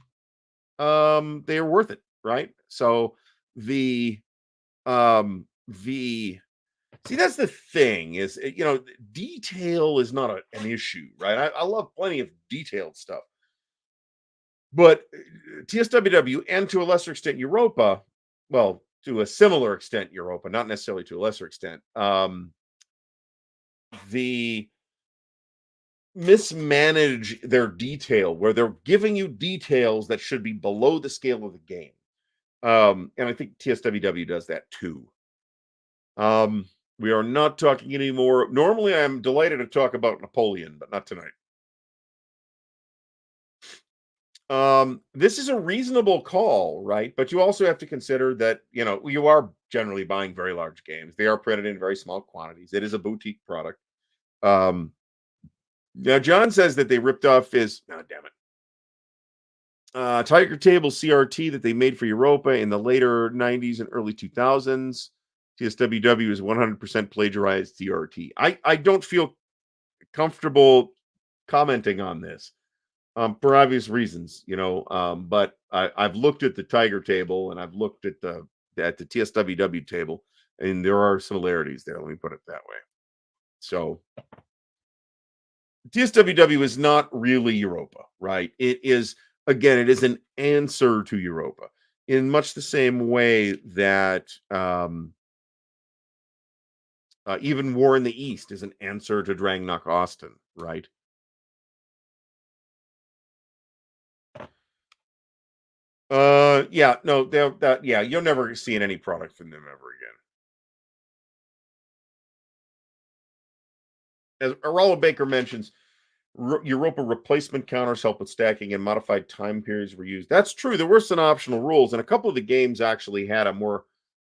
they are worth it, right? So the the see that's the thing is detail is not an issue, right? I love plenty of detailed stuff, but TSWW and to a lesser extent Europa, well, to a similar extent Europa, not necessarily to a lesser extent, the mismanage their detail where they're giving you details that should be below the scale of the game. And I think TSWW does that too. We are not talking anymore. Normally, I'm delighted to talk about Napoleon, but not tonight. This is a reasonable call, right? But you also have to consider that, you are generally buying very large games. They are printed in very small quantities. It is a boutique product. Now, John says that they ripped off his, oh, damn it. Tiger Table CRT that they made for Europa in the later 90s and early 2000s. TSWW is 100% plagiarized CRT. I don't feel comfortable commenting on this for obvious reasons, but I've looked at the Tiger Table and I've looked at the TSWW table, and there are similarities there. Let me put it that way. So TSWW is not really Europa, right? It is, again, it is an answer to Europa in much the same way that even War in the East is an answer to Drangnock Austin, right? Yeah, no, yeah, you'll never see any product from them ever again. As Arala Baker mentions, Europa replacement counters help with stacking and modified time periods were used. That's true. There were some optional rules, and a couple of the games actually had a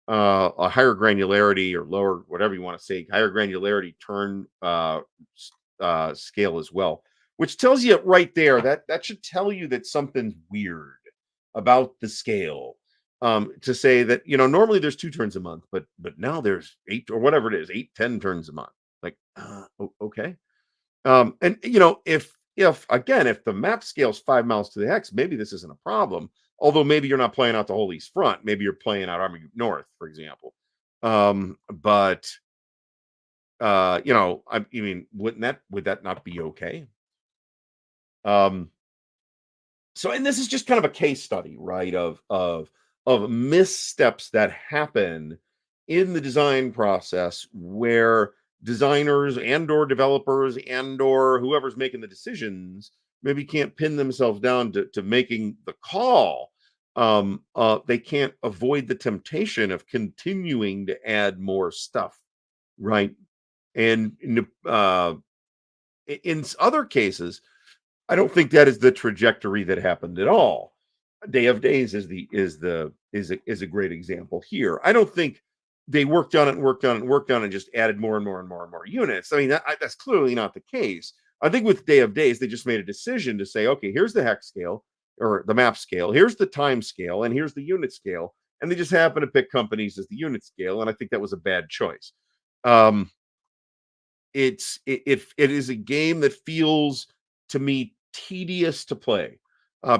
higher granularity or lower, whatever you want to say, higher granularity turn scale as well, which tells you right there that should tell you that something's weird about the scale. To say that normally there's 2 turns a month, but now there's 8 or whatever it is, 8, 10 turns a month. Like, okay. And if again, if the map scales 5 miles to the hex, maybe this isn't a problem. Although maybe you're not playing out the whole East Front, maybe you're playing out Army Group North, for example. But I mean, would that not be okay? So, and this is just kind of a case study, right? Of missteps that happen in the design process where designers and or developers and or whoever's making the decisions maybe can't pin themselves down to making the call. They can't avoid the temptation of continuing to add more stuff, right? And in other cases, I don't think that is the trajectory that happened at all. Day of Days is a great example here. I don't think they worked on it and worked on it and worked on it and just added more and more and more and more units. I mean, that's clearly not the case. I think with Day of Days, they just made a decision to say, okay, here's the hex scale or the map scale, here's the time scale, and here's the unit scale. And they just happen to pick companies as the unit scale. And I think that was a bad choice. It is a game that feels to me tedious to play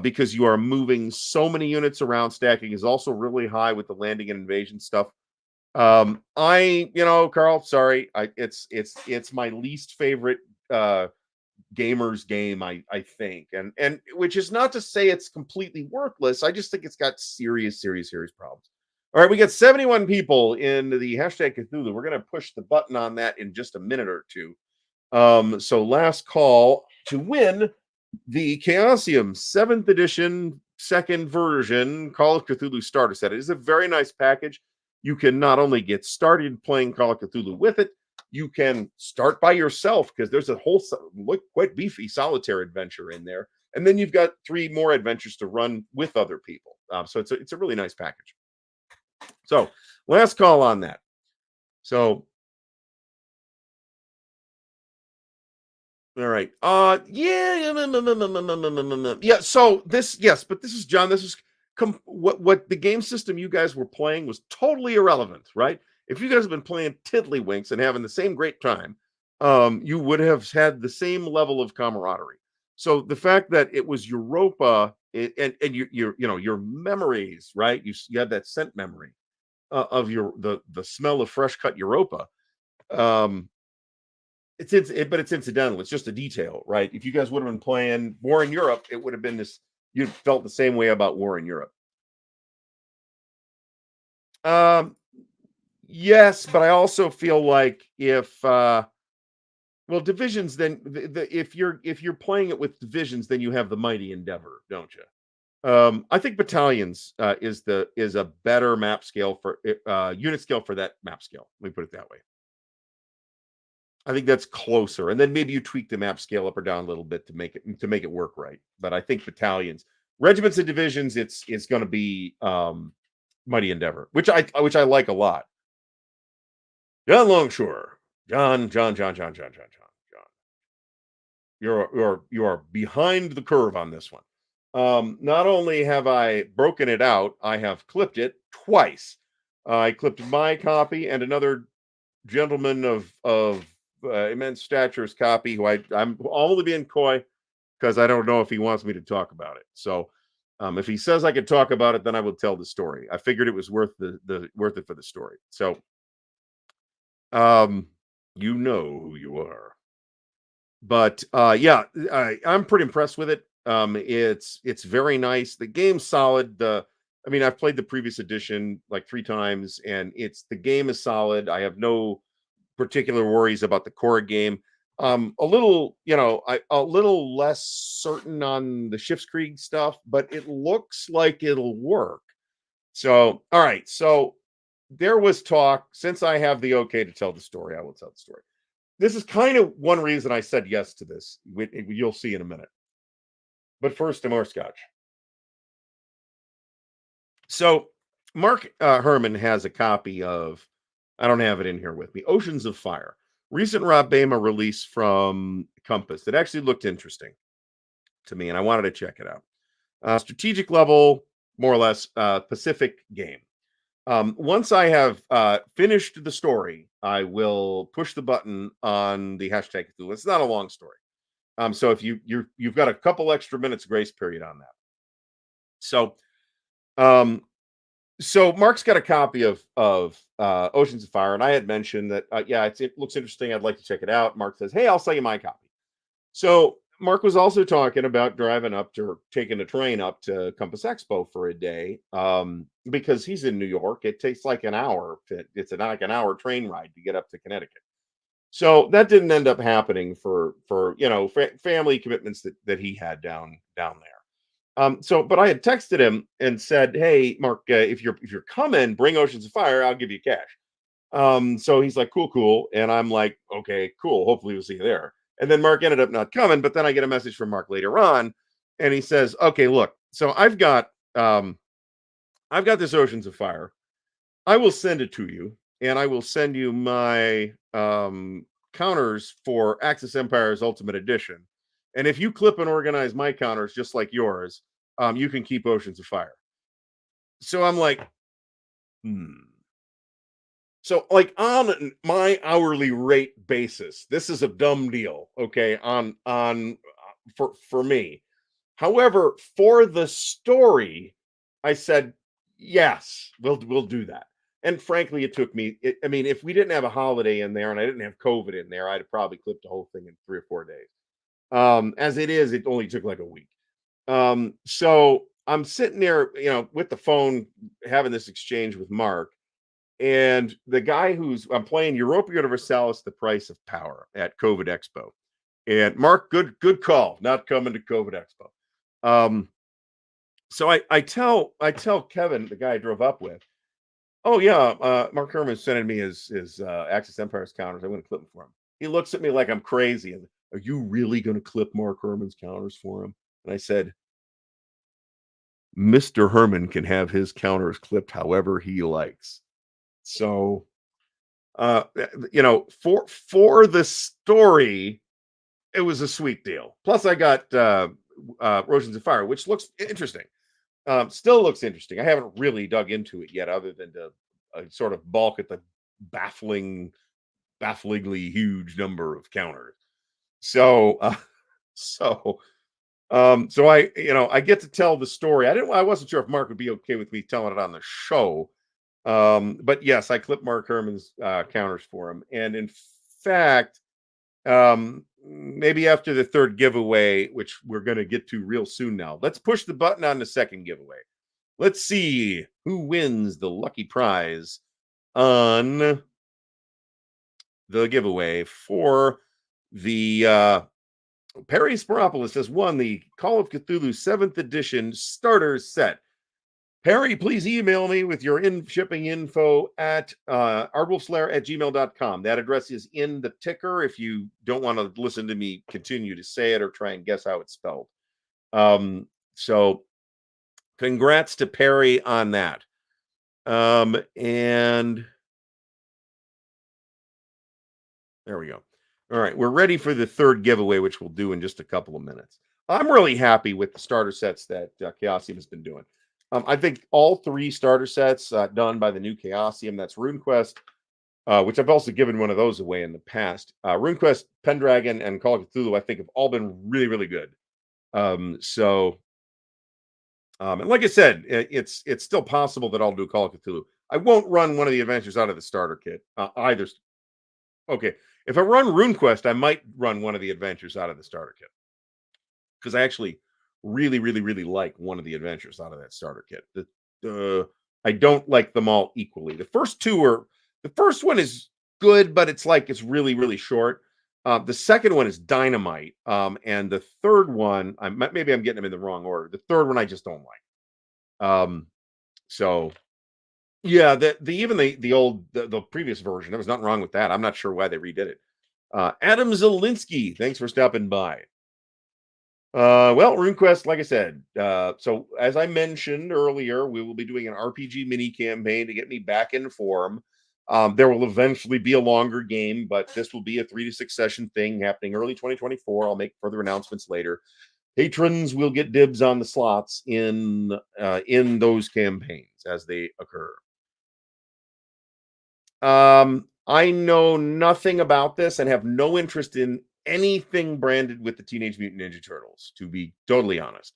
because you are moving so many units around. Stacking is also really high with the landing and invasion stuff. Carl, sorry, it's my least favorite gamers game, I think, and which is not to say it's completely worthless. I just think it's got serious problems. All right, we got 71 people in the hashtag Cthulhu. We're gonna push the button on that in just a minute or two. So last call to win the Chaosium 7th edition, second version Call of Cthulhu starter set. It is a very nice package. You can not only get started playing Call of Cthulhu with it, you can start by yourself because there's a whole quite beefy solitaire adventure in there. And then you've got 3 more adventures to run with other people. So it's a really nice package. So last call on that. So all right. Yeah. Yeah. So this, yes, but this is John. This is what the game system you guys were playing was totally irrelevant, right? If you guys have been playing Tiddlywinks and having the same great time, you would have had the same level of camaraderie. So the fact that it was Europa and your memories, right? You had that scent memory of the smell of fresh cut Europa. Um, but it's incidental. It's just a detail, right? If you guys would have been playing War in Europe, it would have been this. You'd felt the same way about War in Europe. Um, yes, but I also feel like if well, divisions, then if you're playing it with divisions, then you have the mighty Endeavor, don't you? I think battalions is a better map scale for unit scale for that map scale. Let me put it that way. I think that's closer, and then maybe you tweak the map scale up or down a little bit to make it work right. But I think battalions, regiments, and divisions, it's going to be Mighty Endeavor, which I like a lot. John Longshore, John. You are behind the curve on this one. Not only have I broken it out, I have clipped it twice. I clipped my copy and another gentleman of immense stature's copy, who I'm only being coy because I don't know if he wants me to talk about it. So if he says I could talk about it, then I will tell the story. I figured it was worth it for the story. So um, you know who you are. But yeah, I'm pretty impressed with it. It's very nice. The game's solid. I mean, I've played the previous edition like 3 times, and the game is solid. I have no particular worries about the core game. A little less certain on the Schiffskrieg stuff, but it looks like it'll work. So, all right. So there was talk. Since I have the okay to tell the story, I will tell the story. This is kind of one reason I said yes to this. You'll see in a minute. But first, more scotch. So Mark Herman has a copy of, I don't have it in here with me, Oceans of Fire. Recent Rob Bama release from Compass. It actually looked interesting to me, and I wanted to check it out. Strategic level, more or less, Pacific game. Once I have finished the story, I will push the button on the hashtag Cthulhu. It's not a long story. So if you've got a couple extra minutes grace period on that. So um, so Mark's got a copy of Oceans of Fire, and I had mentioned that yeah, it looks interesting. I'd like to check it out. Mark says, "Hey, I'll sell you my copy." So Mark was also talking about driving up to, or taking a train up to Compass Expo for a day, because he's in New York. It takes like an hour. Like an hour train ride to get up to Connecticut. So that didn't end up happening for family commitments that he had down there. But I had texted him and said, "Hey, Mark, if you're coming, bring Oceans of Fire. I'll give you cash." So he's like, "Cool, cool," and I'm like, "Okay, cool. Hopefully, we'll see you there." And then Mark ended up not coming. But then I get a message from Mark later on, and he says, "Okay, look. So I've got this Oceans of Fire. I will send it to you, and I will send you my counters for Axis Empire's Ultimate Edition. And if you clip and organize my counters just like yours, you can keep Oceans of Fire." So I'm like, hmm. So like on my hourly rate basis, this is a dumb deal, okay? On for me. However, for the story, I said, yes, we'll do that. And frankly, it took me. I mean, if we didn't have a holiday in there and I didn't have COVID in there, I'd have probably clipped the whole thing in 3 or 4 days. As it is, it only took like a week. So I'm sitting there, with the phone, having this exchange with Mark, and the guy I'm playing Europa Universalis: The Price of Power at COVID Expo. And Mark, good call, not coming to COVID Expo. So I tell Kevin, the guy I drove up with, "Oh yeah, Mark Herman's sending me his Axis Empire's counters. I'm going to clip them for him." He looks at me like I'm crazy. And, "Are you really going to clip Mark Herman's counters for him?" And I said, Mr. Herman can have his counters clipped however he likes. So, for the story, it was a sweet deal. Plus, I got Rosens of Fire, which looks interesting. Still looks interesting. I haven't really dug into it yet, other than to sort of balk at the bafflingly huge number of counters. So, so, I get to tell the story. I wasn't sure if Mark would be okay with me telling it on the show. But yes, I clipped Mark Herman's counters for him, and in fact, maybe after the third giveaway, which we're going to get to real soon now, let's push the button on the second giveaway. Let's see who wins the lucky prize on the giveaway for the Perry Sparopoulos has won the Call of Cthulhu 7th edition starter set. Perry, please email me with your shipping info at ardwulfslair@gmail.com. That address is in the ticker if you don't want to listen to me continue to say it or try and guess how it's spelled. So congrats to Perry on that. And there we go. All right, we're ready for the third giveaway, which we'll do in just a couple of minutes. I'm really happy with the starter sets that Chaosium has been doing. I think all three starter sets done by the new Chaosium, that's RuneQuest, which I've also given one of those away in the past. RuneQuest, Pendragon, and Call of Cthulhu, I think, have all been really, really good. And like I said, it's still possible that I'll do Call of Cthulhu. I won't run one of the adventures out of the starter kit either. Okay, if I run RuneQuest, I might run one of the adventures out of the starter kit, because I actually really, really, really like one of the adventures out of that starter kit. I don't like them all equally. The first one is good, but it's really, really short. The second one is dynamite. And the third one, maybe I'm getting them in the wrong order. The third one I just don't like. So yeah, the previous version, there was nothing wrong with that. I'm not sure why they redid it. Adam Zielinski, thanks for stopping by. Well, RuneQuest, like I said, so as I mentioned earlier, we will be doing an RPG mini campaign to get me back in form. There will eventually be a longer game, but this will be a 3 to 6 session thing happening early 2024. I'll make further announcements later. Patrons will get dibs on the slots in those campaigns as they occur. I know nothing about this and have no interest in anything branded with the Teenage Mutant Ninja Turtles, to be totally honest.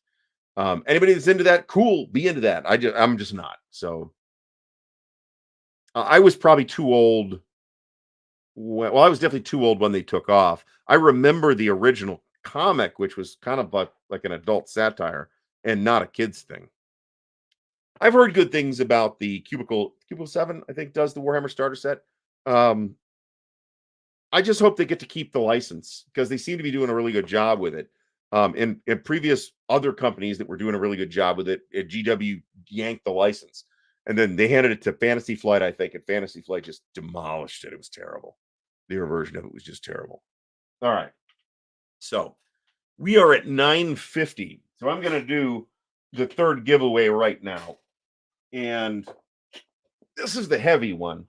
Anybody that's into that, cool, be into that. I'm just not. So I was probably too old. Well, I was definitely too old when they took off. I remember the original comic, which was kind of like an adult satire and not a kids thing. I've heard good things about the Cubicle 7, I think, does the Warhammer starter set. I just hope they get to keep the license, because they seem to be doing a really good job with it. In previous other companies that were doing a really good job with it, GW yanked the license, and then they handed it to Fantasy Flight, I think, and Fantasy Flight just demolished it. It was terrible. Their version of it was just terrible. All right. So we are at 950. So I'm going to do the third giveaway right now. And this is the heavy one.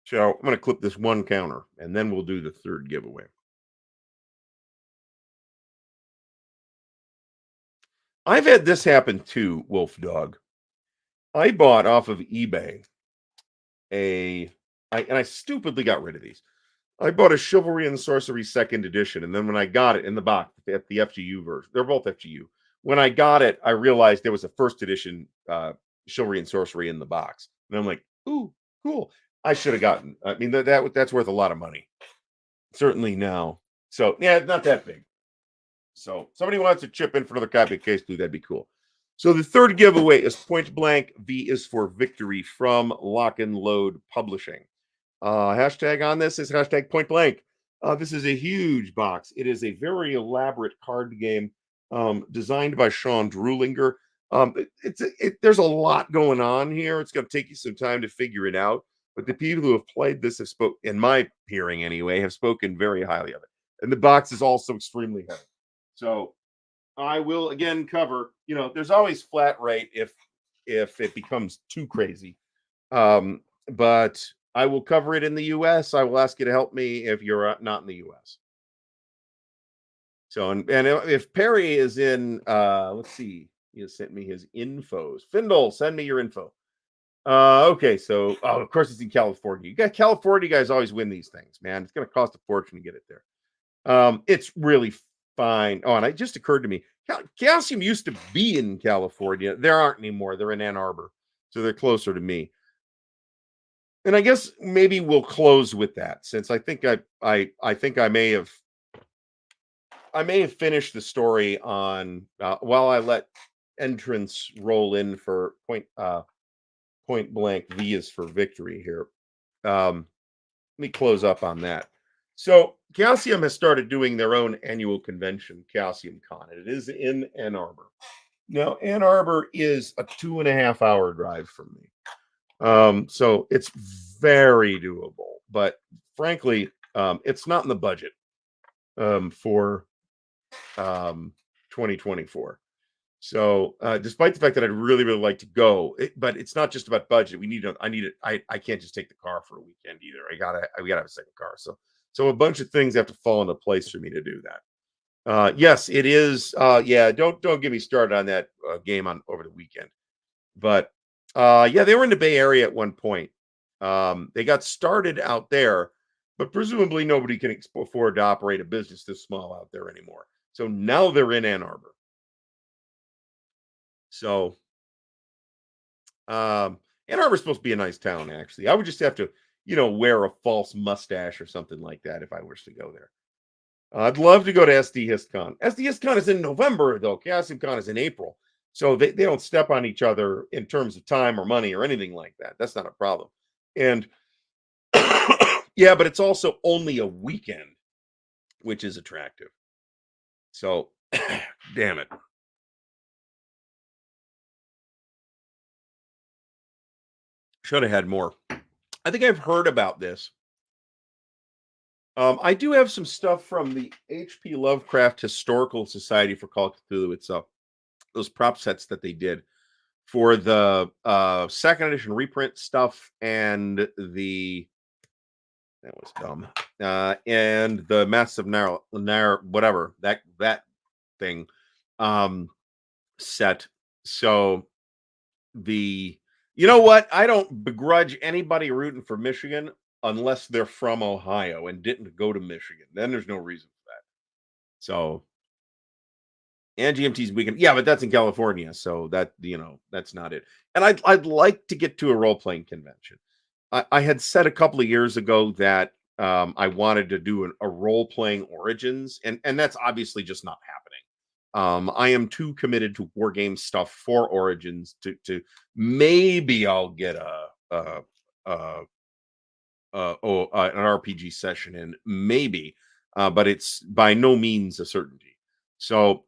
So I'm going to clip this one counter, and then we'll do the third giveaway. I've had this happen too, Wolf Dog. I bought off of eBay and I stupidly got rid of these. I bought a Chivalry and Sorcery second edition, and then when I got it in the box, the FGU version, they're both FGU. When I got it, I realized there was a first edition Chivalry and Sorcery in the box, and I'm like, "Ooh, cool! I should have gotten." I mean, that's worth a lot of money, certainly now. So yeah, it's not that big. So somebody wants to chip in for another copy of Case Blue, that'd be cool. So the third giveaway is Point Blank V is for Victory from Lock and Load Publishing. Hashtag on this is hashtag Point Blank. This is a huge box. It is a very elaborate card game designed by Sean Drulinger. There's a lot going on here. It's going to take you some time to figure it out. But the people who have played this have in my hearing anyway, have spoken very highly of it. And the box is also extremely heavy. So I will again cover. There's always flat rate if it becomes too crazy. But I will cover it in the US. I will ask you to help me if you're not in the US. So, and if Perry is in, let's see, he has sent me his infos. Findle, send me your info. Okay, so of course it's in California. You got California guys always win these things, man. It's going to cost a fortune to get it there. It's really fine. Oh, and it just occurred to me, Calcium used to be in California. There aren't anymore. They're in Ann Arbor, so they're closer to me. And I guess maybe we'll close with that, since I think I think I may have finished the story on while I let entrance roll in for point blank. V is for victory here. Let me close up on that. So Calcium has started doing their own annual convention, Calcium Con, and it is in Ann Arbor. Now, Ann Arbor is a 2.5 hour drive from me. So it's very doable, but frankly, it's not in the budget for 2024. So despite the fact that I'd really, really like to go, but it's not just about budget. I can't just take the car for a weekend either. We gotta have a second car. So a bunch of things have to fall into place for me to do that. Yes, it is. Yeah, don't get me started on that game on over the weekend. But yeah, they were in the Bay Area at one point. They got started out there, but presumably nobody can afford to operate a business this small out there anymore. So now they're in Ann Arbor. So Ann Arbor's supposed to be a nice town, actually. I would just have to, wear a false mustache or something like that if I wish to go there. I'd love to go to SD HistCon. SD HistCon is in November, though. ChaosMCon is in April. So they don't step on each other in terms of time or money or anything like that. That's not a problem. And yeah, but it's also only a weekend, which is attractive. So damn it. Should have had more. I think I've heard about this. I do have some stuff from the HP Lovecraft Historical Society for Call of Cthulhu itself. Those prop sets that they did for the second edition reprint stuff and that was dumb. And the Massive Nair whatever that thing set. So you know what? I don't begrudge anybody rooting for Michigan unless they're from Ohio and didn't go to Michigan. Then there's no reason for that. So, and GMT's weekend, yeah, but that's in California, so that's not it. And I'd like to get to a role playing convention. I had said a couple of years ago that I wanted to do a role playing Origins, and that's obviously just not happening. I am too committed to war game stuff for Origins to maybe I'll get an RPG session in, maybe, but it's by no means a certainty. So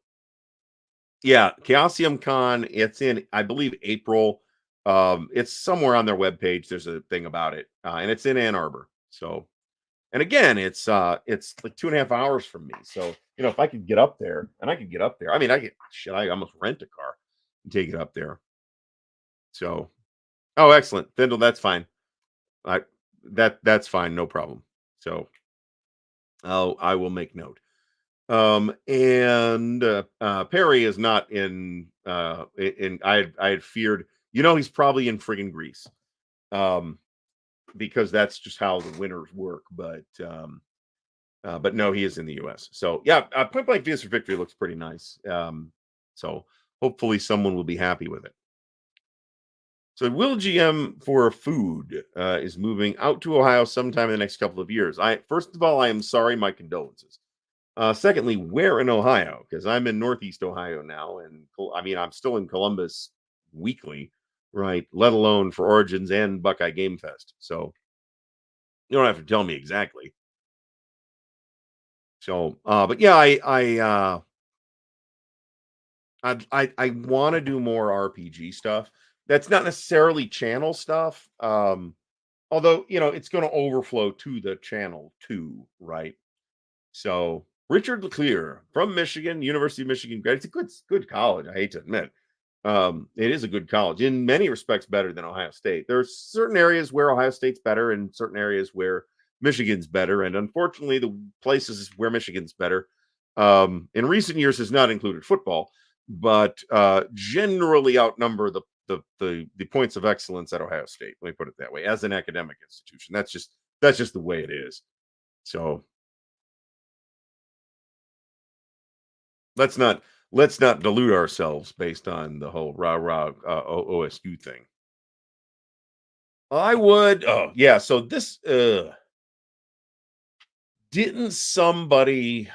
yeah, Chaosium Con, it's in, I believe, April. It's somewhere on their webpage. There's a thing about it, and it's in Ann Arbor. So, and again, it's like 2.5 hours from me. So, if I could get up there, and I could get up there, I mean, I almost rent a car and take it up there. So, oh, excellent, Findle, that's fine. That's fine, no problem. So, I will make note. And Perry is not in I had feared, he's probably in friggin' Greece. Because that's just how the winters work, but no, he is in the US. So yeah, Point Blank Vs for Victory looks pretty nice. So hopefully someone will be happy with it. So Will GM for Food is moving out to Ohio sometime in the next couple of years. First of all, I am sorry, my condolences. Secondly, where in Ohio? Because I'm in Northeast Ohio now, and I'm still in Columbus weekly, right? Let alone for Origins and Buckeye Game Fest. So you don't have to tell me exactly. So, but yeah, I want to do more RPG stuff. That's not necessarily channel stuff. Although it's going to overflow to the channel too, right? So Richard Leclerc from Michigan, University of Michigan. It's a good college. I hate to admit, it is a good college in many respects, better than Ohio State. There are certain areas where Ohio State's better, and certain areas where Michigan's better. And unfortunately, the places where Michigan's better, in recent years, has not included football, but generally outnumber the points of excellence at Ohio State. Let me put it that way. As an academic institution, that's just the way it is. So let's not let's not delude ourselves based on the whole rah rah OSU thing. I would. Oh yeah. So this didn't somebody.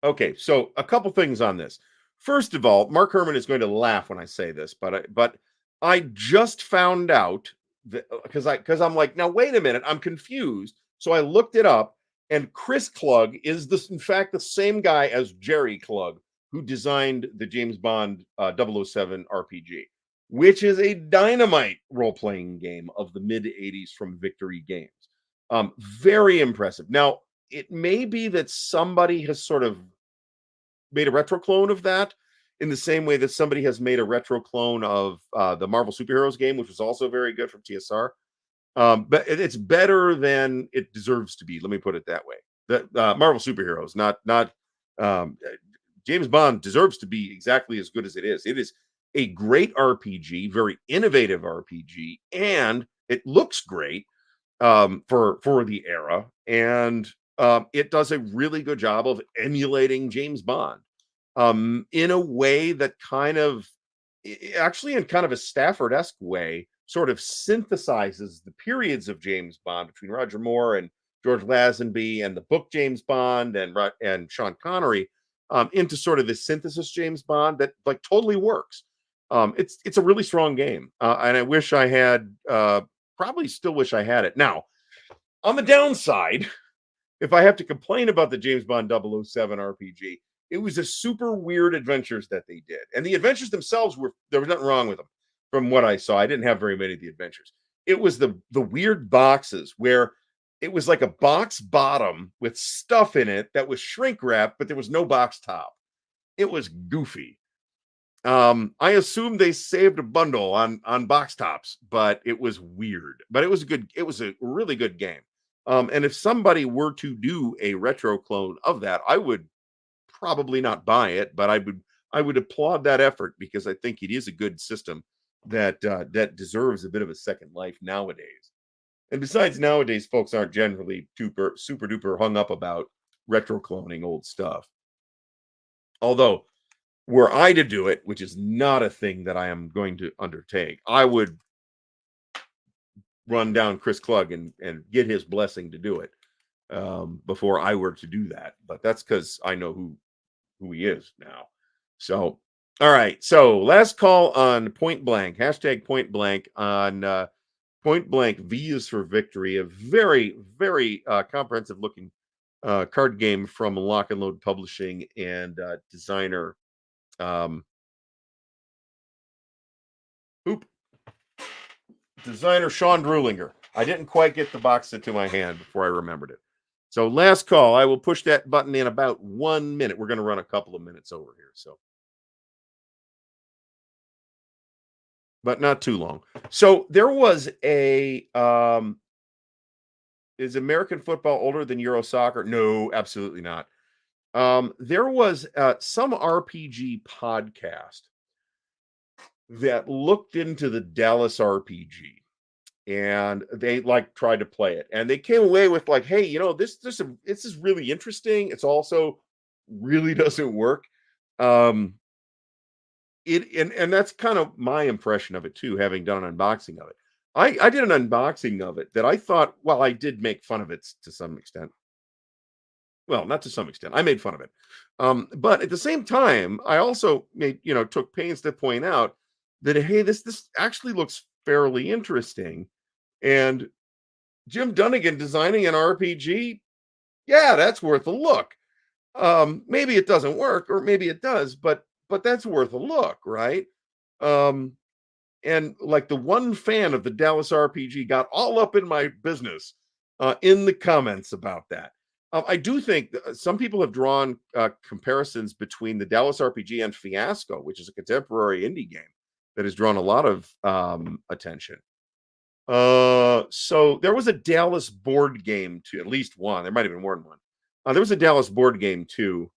Okay, so a couple things on this. First of all, Mark Herman is going to laugh when I say this, but I just found out that because I'm like, now wait a minute, I'm confused. So I looked it up, and Chris Klug is this in fact the same guy as Jerry Klug, who designed the James Bond 007 RPG, which is a dynamite role-playing game of the mid 80s from Victory Games. Very impressive. Now, it may be that somebody has sort of made a retro clone of that in the same way that somebody has made a retro clone of the Marvel Superheroes game, which was also very good from TSR. But it's better than it deserves to be. Let me put it that way. The Marvel Superheroes, not James Bond, deserves to be exactly as good as it is. It is a great RPG, very innovative RPG, and it looks great for the era, and it does a really good job of emulating James Bond in a way that actually in kind of a Stafford-esque way, sort of synthesizes the periods of James Bond between Roger Moore and George Lazenby and the book James Bond and Sean Connery into sort of this synthesis James Bond that like totally works. It's a really strong game, and I wish I had. Probably still wish I had it. Now, on the downside, if I have to complain about the James Bond 007 RPG, it was a super weird adventures that they did. And the adventures themselves there was nothing wrong with them from what I saw. I didn't have very many of the adventures. It was the weird boxes where it was like a box bottom with stuff in it that was shrink wrapped, but there was no box top. It was goofy. I assume they saved a bundle on box tops, but it was weird. But it was a really good game. And if somebody were to do a retro clone of that, I would probably not buy it, but I would applaud that effort because I think it is a good system that deserves a bit of a second life nowadays. And besides, nowadays folks aren't generally super duper hung up about retro cloning old stuff. Although were I to do it, which is not a thing that I am going to undertake, I would run down Chris Klug and get his blessing to do it before I were to do that. But that's because I know who he is now. So, all right. So last call on Point Blank, hashtag Point Blank on Point Blank V is for Victory, a very, very comprehensive looking card game from Lock and Load Publishing and designer oop, designer Sean Drulinger. I didn't quite get the box into my hand before I remembered it. So last call. I will push that button in about 1 minute. We're going to run a couple of minutes over here. So, but not too long. So there was a is American football older than Euro soccer? No, absolutely not. There was some RPG podcast that looked into the Dallas RPG, and they like tried to play it, and they came away with like, hey, this is really interesting. It's also really doesn't work. And that's kind of my impression of it too, having done an unboxing of it. I did an unboxing of it that I thought, well, I did make fun of it to some extent. Well, not to some extent. I made fun of it. But at the same time, I also took pains to point out that, hey, this actually looks fairly interesting. And Jim Dunnigan designing an RPG, yeah, that's worth a look. Maybe it doesn't work, or maybe it does, but that's worth a look, right? And like the one fan of the Dallas RPG got all up in my business in the comments about that. I do think some people have drawn comparisons between the Dallas RPG and Fiasco, which is a contemporary indie game that has drawn a lot of attention. So there was a Dallas board game too, at least one. There might have been more than one. There was a Dallas board game too.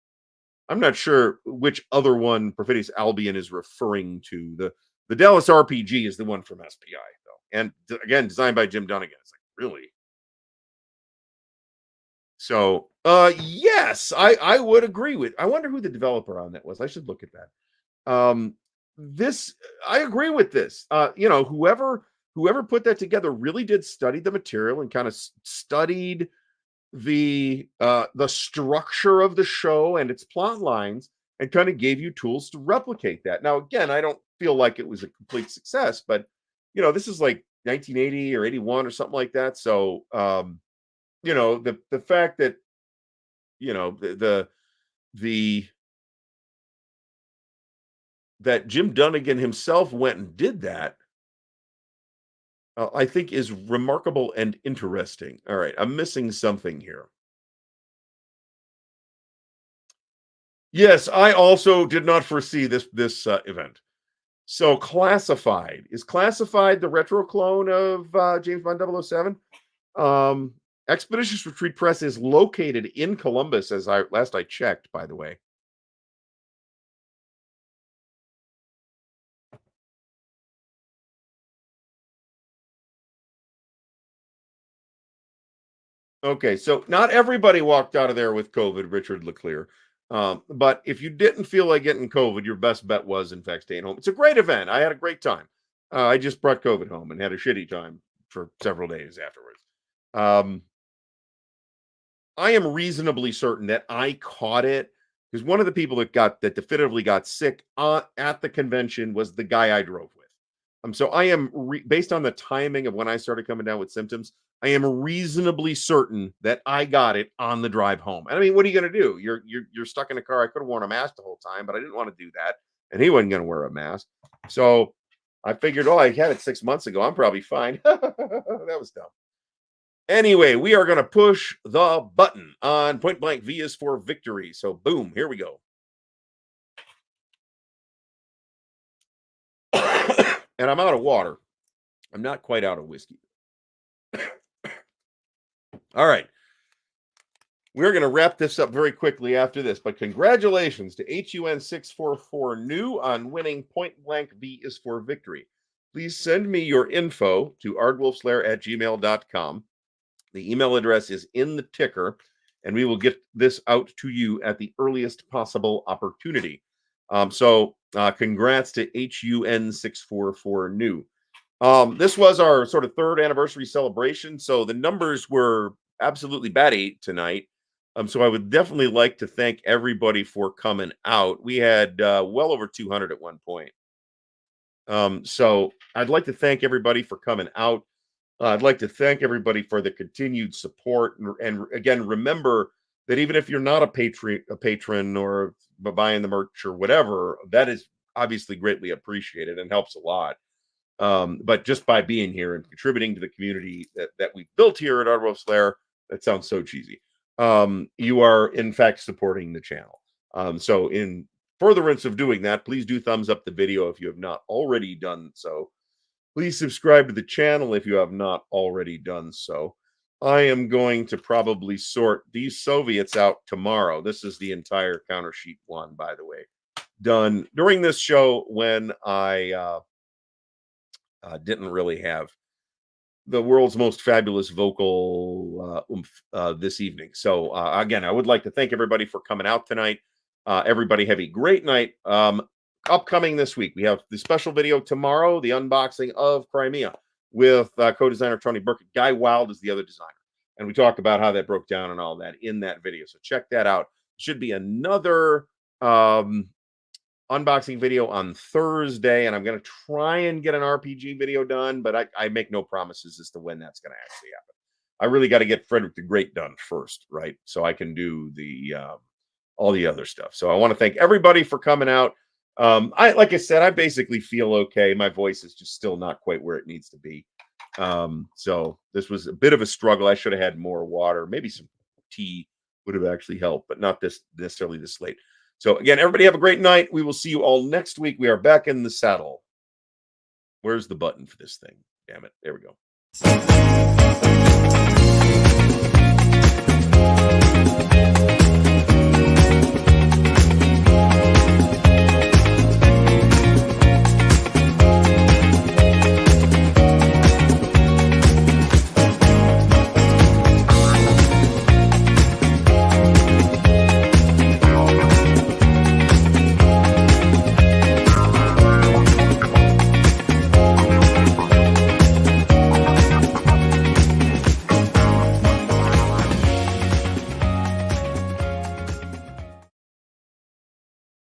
I'm not sure which other one Perfidious Albion is referring to. The Dallas RPG is the one from SPI though, and again designed by Jim Dunnigan. It's like really. So yes, I would agree with. I wonder who the developer on that was. I should look at that. This I agree with this. Whoever put that together really did study the material and kind of studied the structure of the show and its plot lines and kind of gave you tools to replicate that. Now, again, I don't feel like it was a complete success, but this is like 1980 or 81 or something like that. So, the fact that the that Jim Dunnigan himself went and did that, I think is remarkable and interesting. All right, I'm missing something here. Yes, I also did not foresee this event. So Classified is Classified the retro clone of James Bond 007. Expeditious Retreat Press is located in Columbus, as I checked, by the way. Okay, so not everybody walked out of there with COVID, Richard Leclerc. But if you didn't feel like getting COVID, your best bet was, in fact, staying home. It's a great event. I had a great time. I just brought COVID home and had a shitty time for several days afterwards. I am reasonably certain that I caught it because one of the people that definitively got sick at the convention was the guy I drove with. So I am based on the timing of when I started coming down with symptoms. I am reasonably certain that I got it on the drive home. And I mean, what are you going to do? You're stuck in a car. I could have worn a mask the whole time, but I didn't want to do that, and he wasn't going to wear a mask. So I figured, oh, I had it 6 months ago. I'm probably fine. That was dumb. Anyway, we are going to push the button on Point Blank V is for victory. So boom, here we go. And I'm out of water. I'm not quite out of whiskey. All right. We're going to wrap this up very quickly after this, but congratulations to HUN644 new on winning Point Blank V is for victory. Please send me your info to ardwulfslair@gmail.com. The email address is in the ticker, and we will get this out to you at the earliest possible opportunity. So congrats to HUN644 new. This was our sort of third anniversary celebration, so the numbers were absolutely batty tonight. So I would definitely like to thank everybody for coming out. We had well over 200 at one point. So I'd like to thank everybody for coming out. I'd like to thank everybody for the continued support. And again, remember that even if you're not a patron or buying the merch or whatever, that is obviously greatly appreciated and helps a lot. But just by being here and contributing to the community that we've built here at Ardwulf Lair, that sounds so cheesy. You are in fact supporting the channel. So in furtherance of doing that, please do thumbs up the video if you have not already done so. Please subscribe to the channel if you have not already done so. I am going to probably sort these Soviets out tomorrow. This is the entire counter sheet one, by the way, done during this show when I didn't really have the world's most fabulous vocal this evening. So again, I would like to thank everybody for coming out tonight. Everybody have a great night. Upcoming this week, we have the special video tomorrow, the unboxing of Crimea with co-designer Tony Burkett. Guy Wild is the other designer. And we talk about how that broke down and all that in that video. So check that out. Should be another unboxing video on Thursday, and I'm going to try and get an RPG video done, but I make no promises as to when that's going to actually happen. I really got to get Frederick the Great done first, right? So I can do the all the other stuff. So I want to thank everybody for coming out. Like I said, I basically feel okay. My voice is just still not quite where it needs to be. So this was a bit of a struggle. I should have had more water, maybe some tea would have actually helped, but not this necessarily this late. So again, everybody have a great night. We will see you all next week. We are back in the saddle. Where's the button for this thing? Damn it. There we go.